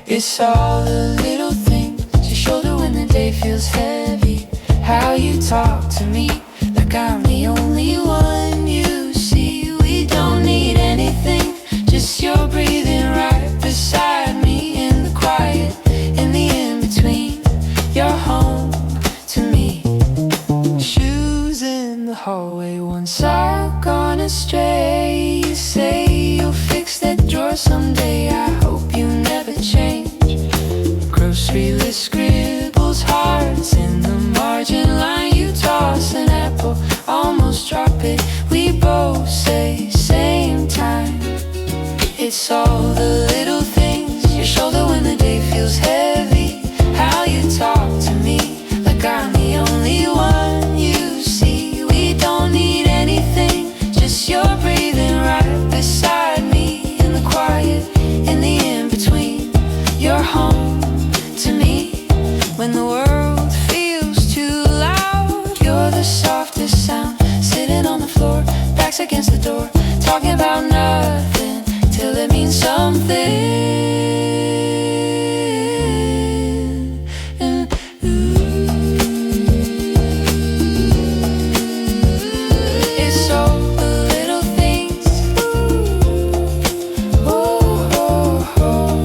It's all the little things, your shoulder when the day feels heavy. How you talk to me, like I'm the only one you see. We don't need anything, just your breathing right beside me. In the quiet, in the in-between, you're home to me. Shoes in the hallway, one sock gone astray. You say you'll fix that drawer someday, I hope you never change. Grocery list scribbles, hearts in the margin line. You toss an apple, almost drop it, we both say same time. It's all the little things, your shoulder when the day feels heavy. How you talk to me, like I'm the only one you see. We don't need anything, just your breathing right beside me. In the quiet, in the in-between, you're home to me. When the world feels too loud, you're the softest sound. Sitting on the floor, backs against the door, talking about nothing till it means something. And it's all the little things. Oh, oh, oh.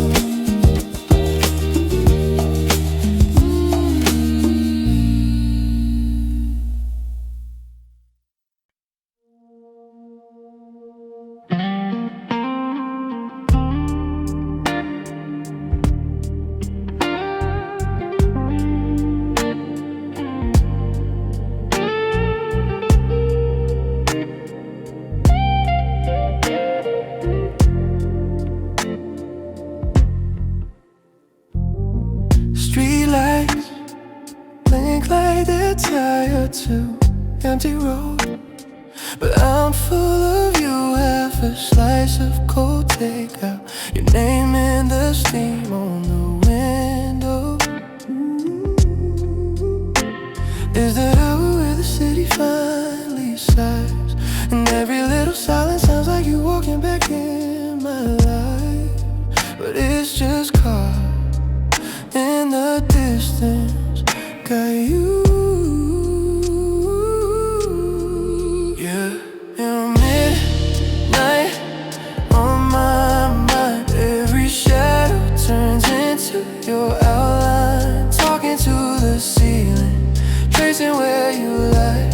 Streetlights blink like they're tired to empty road. but I'm full of you. Half a slice of cold takeout, your name in the steam on the window. Is that hour where the city finally sighs, and every little silence sounds like you walking back in my life. But it's just caught in the distance, got you. Yeah, midnight on my mind. Every shadow turns into your outline, talking to the ceiling, tracing where you lie.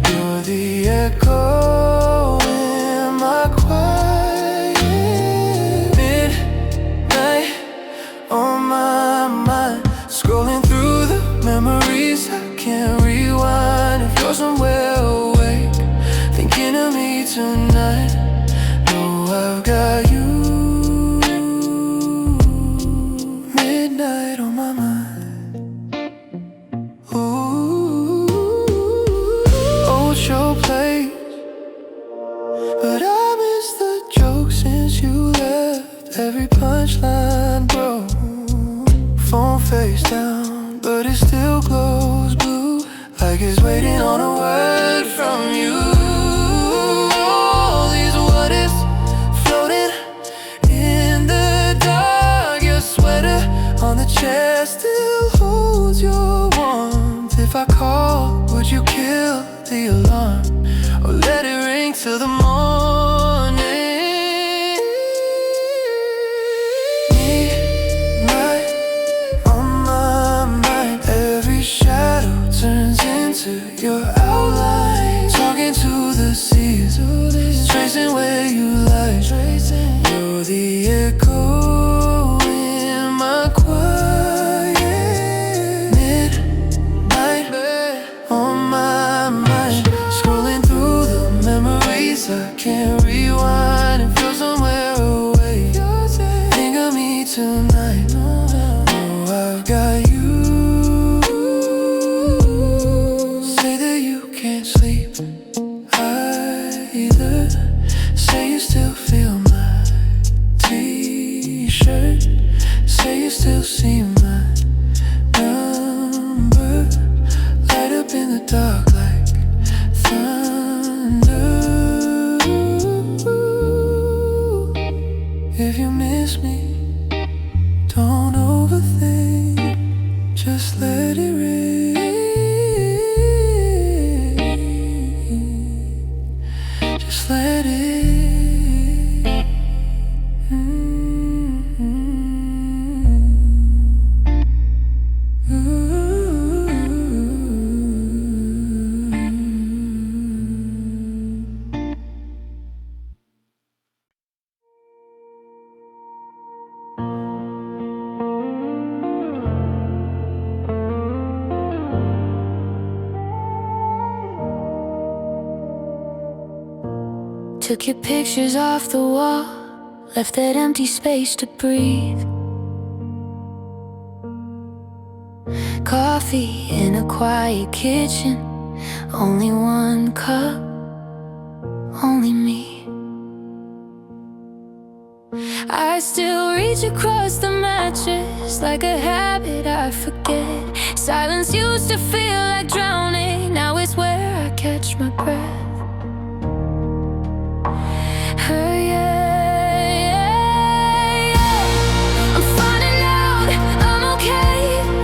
You're the echo in my quiet. Midnight on my mind, scrolling through the memories I can't rewind. If you're somewhere awake, thinking of me tonight, know I've got you. Midnight on my mind. Ooh, old show plays, but I miss the jokes since you left. Every punchline broke, phone face down, but it still glows blue, like it's waiting on a word from you. All these what ifs floating in the dark. Your sweater on the chair still holds your warmth. If I call, would you kill the alarm, or let it ring till the morning? Midnight on my mind. Every shadow turns into your outline, talking to the seas, tracing where you lie. You're the echo in my quiet. Midnight on my mind, scrolling through the memories I can't rewind. And feel somewhere away, think of me tonight, know I've got you. Say that you can't sleep either, say you still feel my t-shirt, say you still see my number, light up in the dark like thunder. If you miss me, don't overthink, just let it rain, just let it. Took your pictures off the wall, left that empty space to breathe. Coffee in a quiet kitchen, only one cup, only me. I still reach across the mattress like a habit I forget. Silence used to feel like drowning, now it's where I catch my breath. I'm finding out I'm okay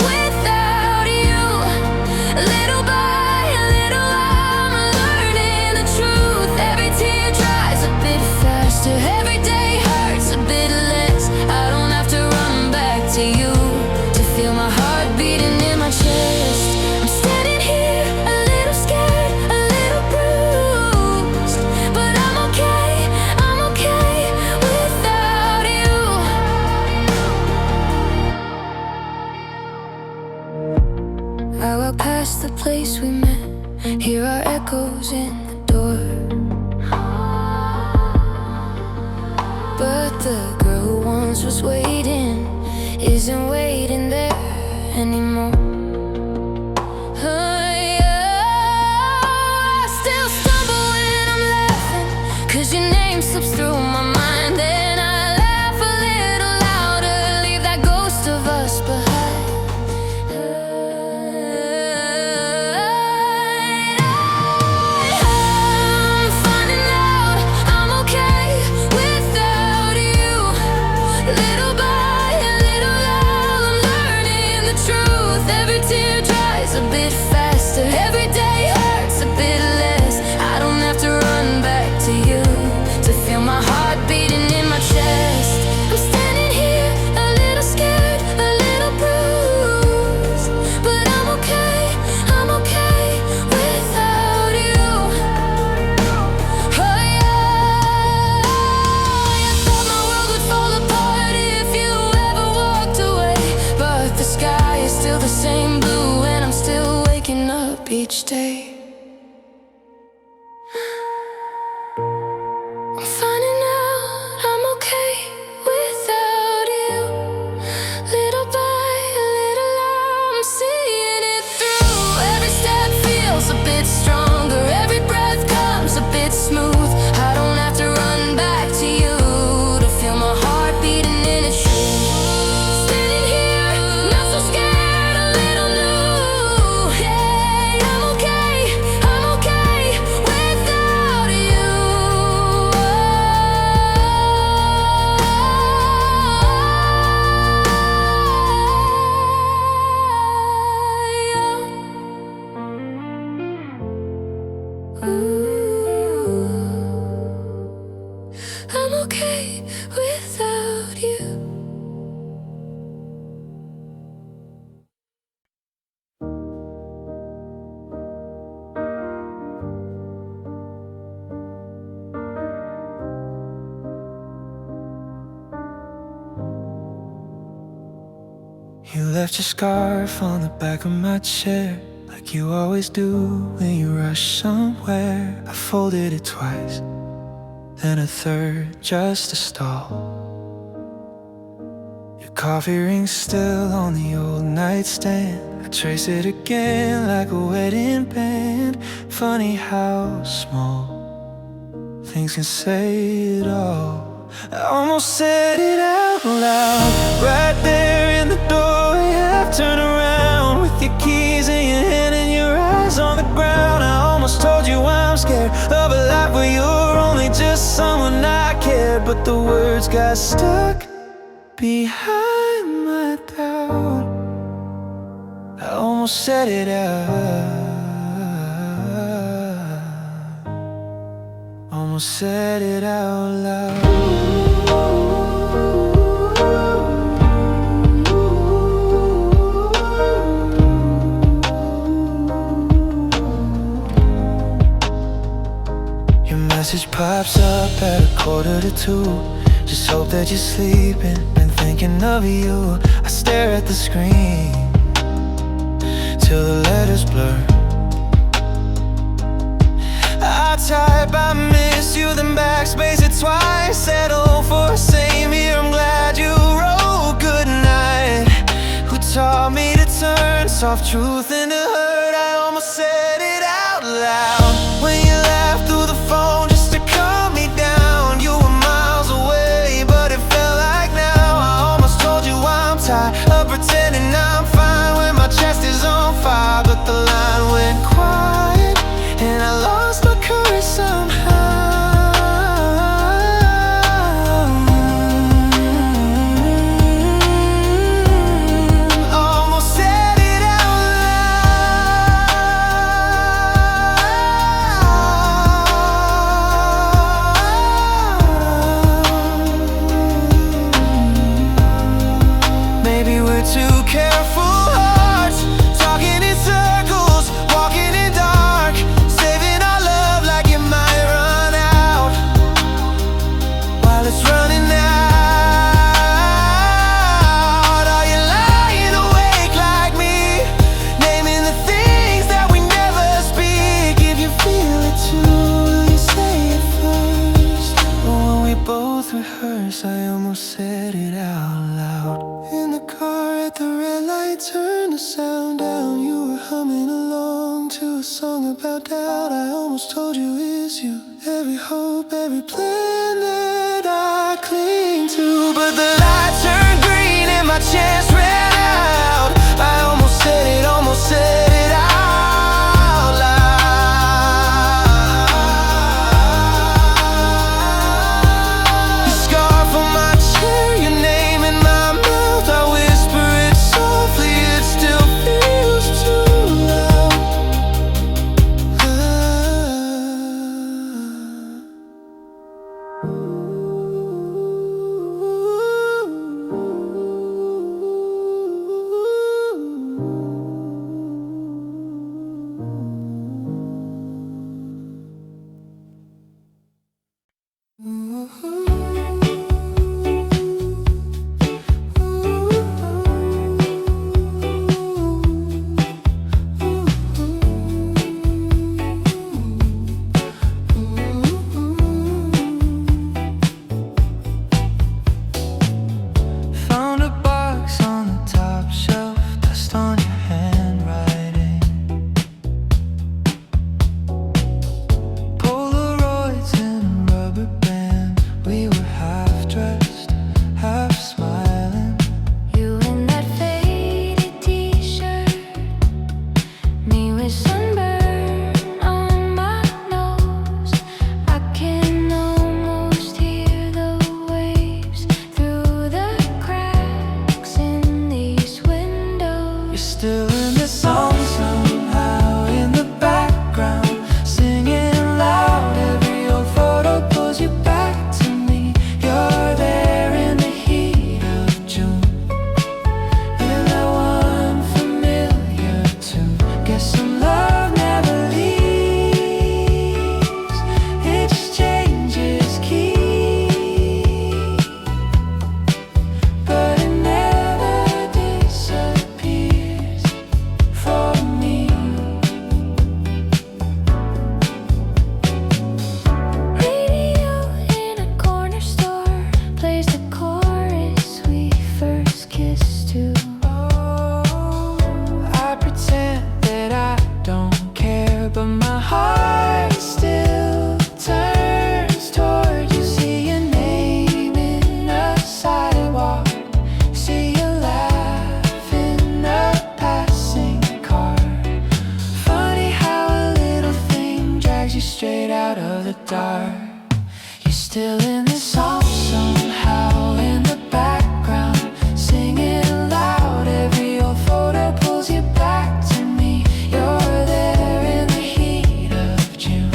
without you. Little by little I'm learning the truth. Every tear dries a bit faster, every day hurts a bit less. I don't have to run back to you to feel my heart beating in my chest. I'm standing here a little scared, a little bruised, but I'm okay without you. I walk past the place we met, hear our echoes in the door, but the girl who once was waiting isn't waiting there anymore. I still stumble when each day. I'm finding out I'm okay without you. Little by little I'm seeing it through. Every step feels a bit stronger, every breath comes a bit smooth. I don't have to run back to you to feel my heart beating in its shoes. Standing here, not so scared, a little new. Hey, I'm okay without you. I'm okay without you. You left your scarf on the back of my chair, like you always do when you rush somewhere. I folded it twice, then a third just to stall. Your coffee ring's still on the old nightstand. I trace it again like a wedding band. Funny how small things can say it all. I almost said it out loud, right there in the doorway. Half turned around with your keys in your hand and your eyes on the ground. I almost told you I'm scared of a life where you're only just someone I cared, but the words got stuck behind my doubt. I almost said it out, almost said it out loud. Your message pops up at 1:45. Just hope that you're sleeping, been thinking of you. I stare at the screen till the letters blur. I type I miss you, then backspace it twice. Settle for a same here, I'm glad you wrote goodnight. Who taught me to turn soft truth into hurt? I almost said it out loud when you laughed through the phone just to calm me down. You were miles away, but it felt like now. I almost told you I'm tired of pretending I'm fine when my chest is on fire. But the line went quiet and I lost my courage somehow. Almost said it out loud. Maybe we're too careful hearts, talking in circles, walking in dark, saving our love like it might run out while it's running out. Are you lying awake like me, naming the things that we never speak? If you feel it too, will you say it first? But when we both rehearse, I almost said it out loud. In the car at the red light, turn the sound down. You were humming along to a song about doubt. I almost told you it's you, every hope, every plan that I cling to. But the light turned green and my chance ran out. I almost said it out loud. Your scarf on my chair, your name in my mouth. I whisper it softly, it still feels too loud. the dark. You're still in this song somehow in the background, singing loud. Every old photo pulls you back to me. You're there in the heat of June,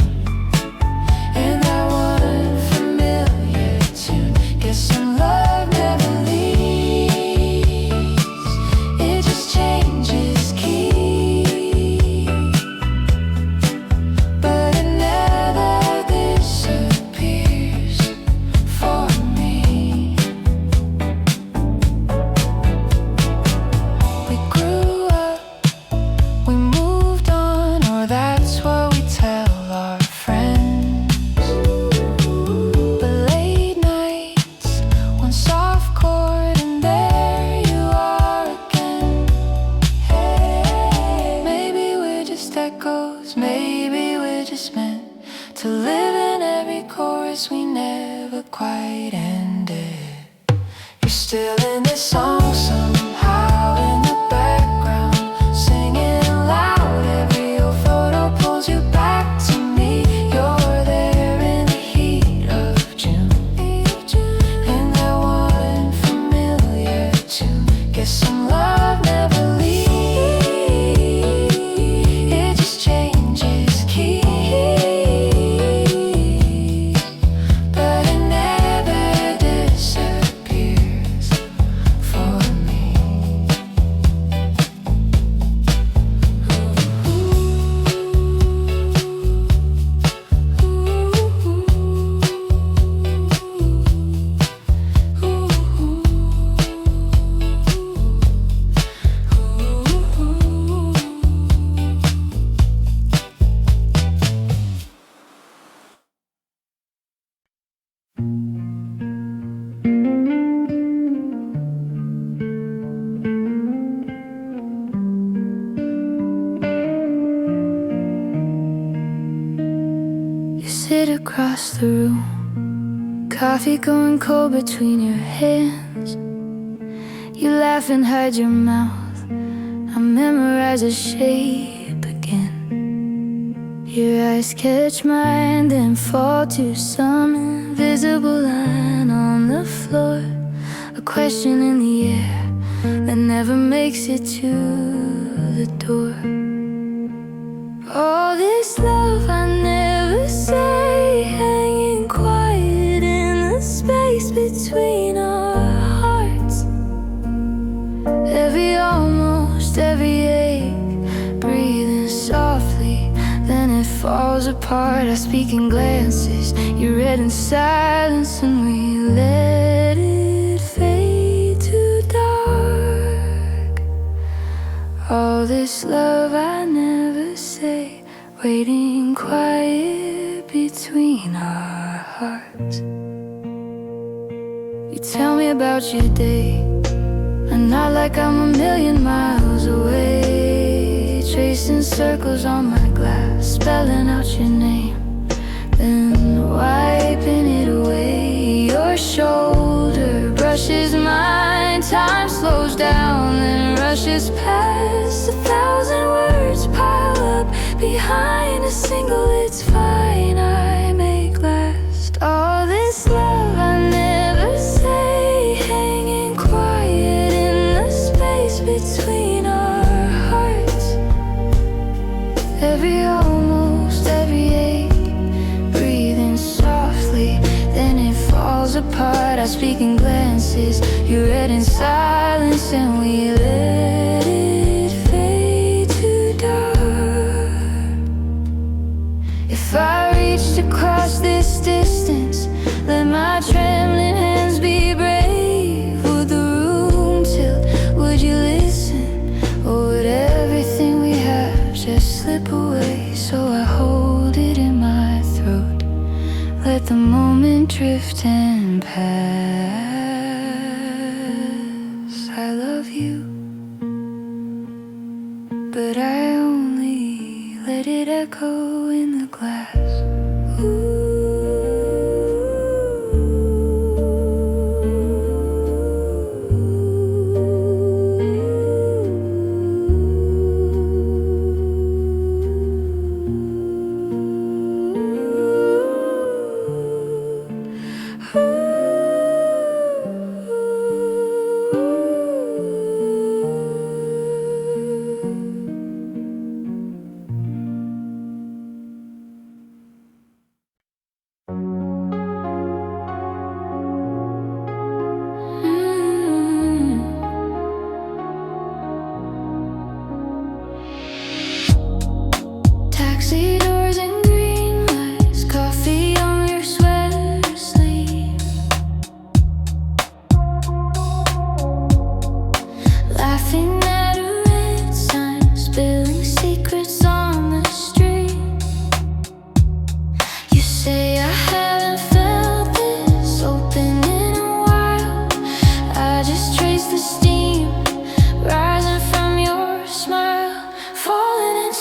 in that one familiar tune. Guess some love never leaves, it just changes key, but it never disappears for me. We grew up, we moved on, or that's what we tell our friends. But late nights, one soft chord, and there you are again. Hey, maybe we're just echoes, maybe we're just meant to live in every chorus we never quite ended. You're still in this song somehow in the background, singing loud. Every old photo pulls you back to me. You're there in the heat of June, in that one familiar tune. Guess some love never leaves, it just changes key, but it never disappears for me. You sit across the room, coffee going cold between your hands. You laugh and hide your mouth. I memorize a shape again. Your eyes catch mine, then fall to some invisible line on the floor. A question in the air that never makes it to the door. All this love I never say, hanging quiet in the space between our hearts. Every almost, every ache, breathing softly, then it falls apart. I speak in glances, you read in silence, and we let it fade to dark. All this love I never say, waiting quiet between our hearts. You tell me about your day, and not like I'm a million miles away, tracing circles on my glass, spelling out your name, then wiping it away. Your shoulder brushes mine, time slows down, then rushes past. 1,000 words pile up behind a single, it's fine, I make last. All this love I never say, hanging quiet in the space between our hearts. Every almost, every ache, breathing softly, then it falls apart. I speak in glances, you read in silence, and we let it fade to dark. If I reached across this distance, let my trembling hands be brave. Would the room tilt? Would you listen? Or would everything we have just slip away? So I hold it in my throat, let the moment drift and pass. I love you, but I only let it echo in the glass. Ooh.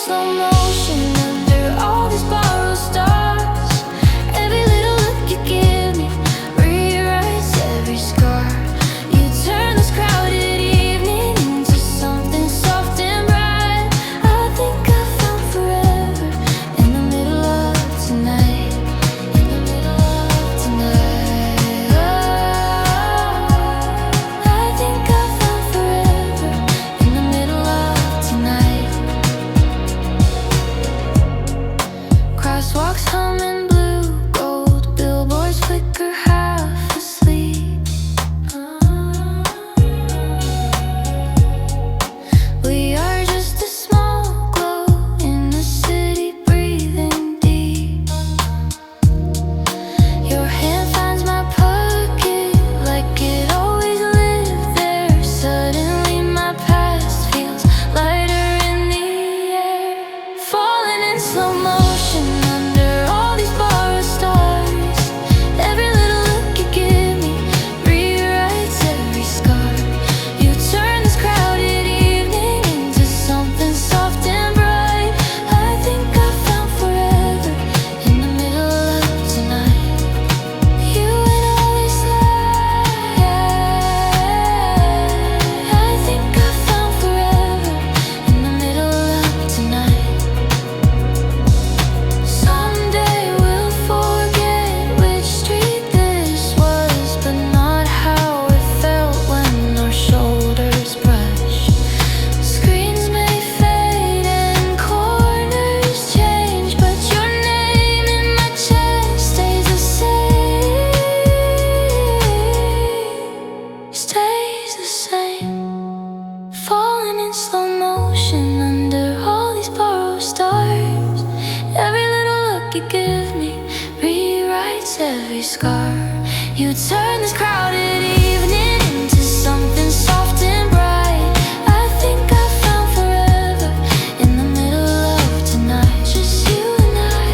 slow motion under all these borrowed stars. Every little look you give me rewrites every scar. You turn this crowded evening into something soft and bright. I think I found forever in the middle of tonight. In the middle of tonight. I think I found forever in the middle of tonight. Crosswalks humming blue gold, billboards flicker half asleep. We are just a small glow in the city, breathing deep. Your hand finds my pocket like it always lived there. Suddenly my past feels lighter in the air. Falling in slow motion under all these borrowed stars. Every little look you give me rewrites every scar. You turn this crowded evening into something soft and bright. I think I found forever in the middle of tonight. You and all this light. I think I found forever in the middle of tonight. Someday we'll forget which street this was, but not how it felt when our shoulders brush. Screens may fade and corners change, but your name in my chest stays the same. Stays the same. Falling in slow motion under all these borrowed stars. Every little look you give me rewrites every scar. You turn this crowded evening into something soft and bright. I think I found forever in the middle of tonight. Just you and I,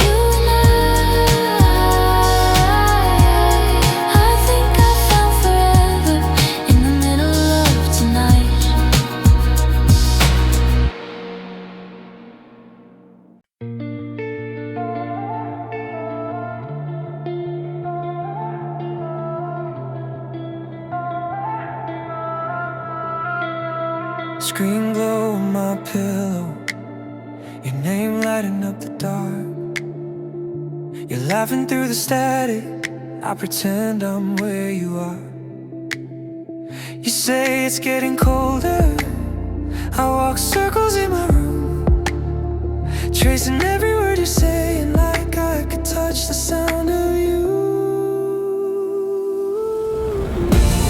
you and I think I found forever in the middle of tonight. Screen glow on my pillow, your name lighting up the dark. You're laughing through the static, I pretend I'm where you are. You say it's getting colder, I walk circles in my room, tracing every word you're saying like I could touch the sound of you.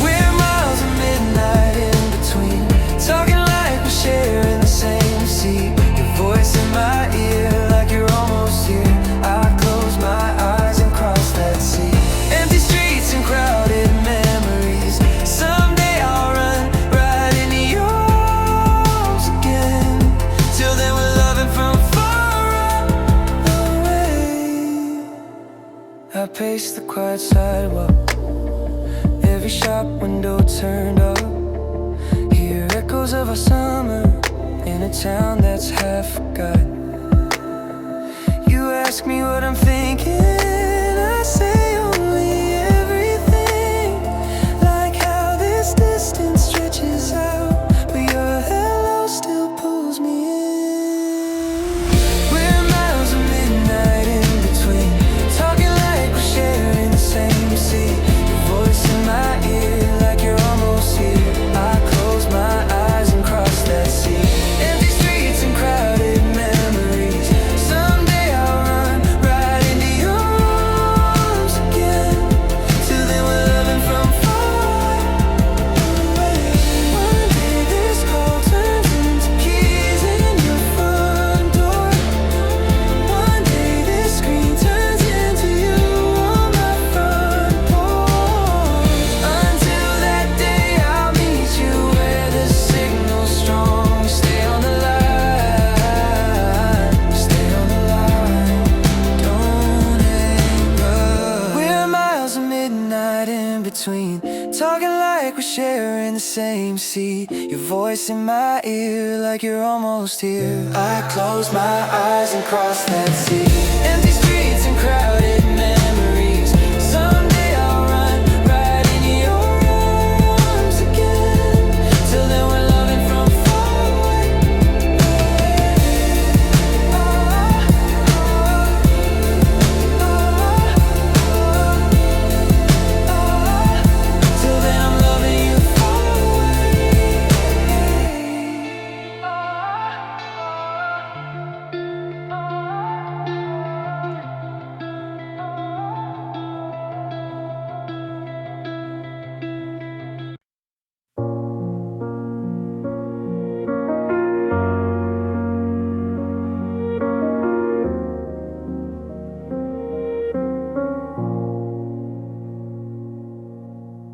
We're miles of midnight in between, talking like we're sharing the same seat. Your voice in my ear like you're almost here. I close my eyes and cross that sea. Empty streets and crowded memories. Someday I'll run right into yours again. Till then we're loving from far away. I pace the quiet sidewalk, every shop window turned up. Hear echoes of our summer in a town that's half forgot. You ask me what I'm thinking, I say only everything. Like how this distance stretches out, but your hello still pulls me in. We're miles of midnight in between, talking like we're sharing the same seat. Your voice in my ear like you're almost here. I close my eyes and cross that sea. Empty streets and crowded memories. Someday I'll run right into yours. like we're sharing the same seat. Your voice in my ear like you're almost here. I close my eyes and cross that sea. Empty streets and crowded memories. Someday I'll run right in your arms again. Till then we're loving from far away. Till then I'm loving you far away.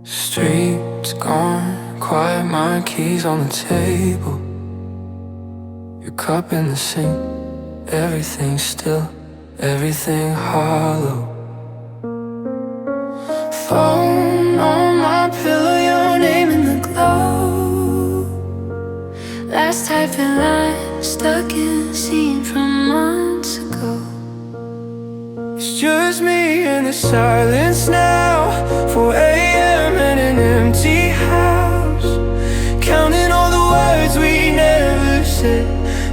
Streets gone, quiet, my keys on the table. Your cup in the sink, everything still, everything hollow. Phone on my pillow, your name in the glow. Last typing line, stuck in a scene from months ago. It's just me in the silence now. 4 a.m. in an empty house, counting all the words we never said.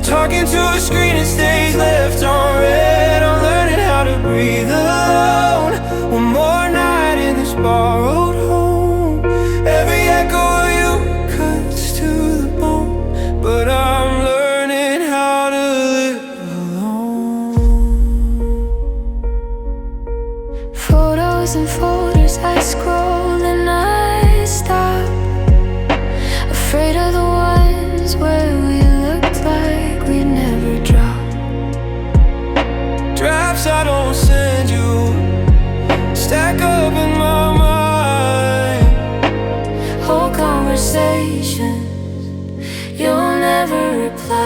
Talking to a screen that stays left on red. I'm learning how to breathe alone. One more night in this borrowed home. Every echo of you cuts to the bone. But I'm learning how to live alone. Photos and folders, I scroll and I stop. Afraid of the ones where we looked like we'd never drop. Drafts I don't send you stack up in my mind. Whole conversations you'll never reply.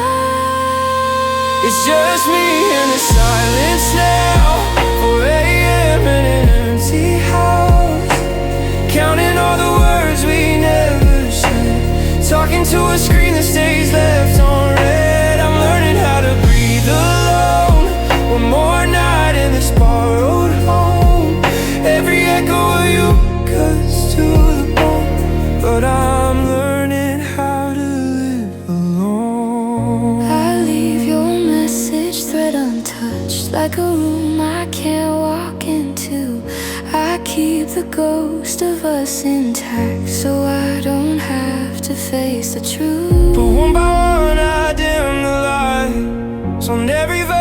It's just me in the silence now. 4 a.m. in an empty house, counting all the words we never said. Talking to a screen that stays left on red. I'm learning how to breathe alone. One more night in this borrowed home. Every echo of you cuts to the bone. But I'm learning how to live alone. I leave your message thread untouched, like a room I can't walk into. I keep the ghost of us intact, so I don't have to face the truth. But one by one I dim the lights on every verse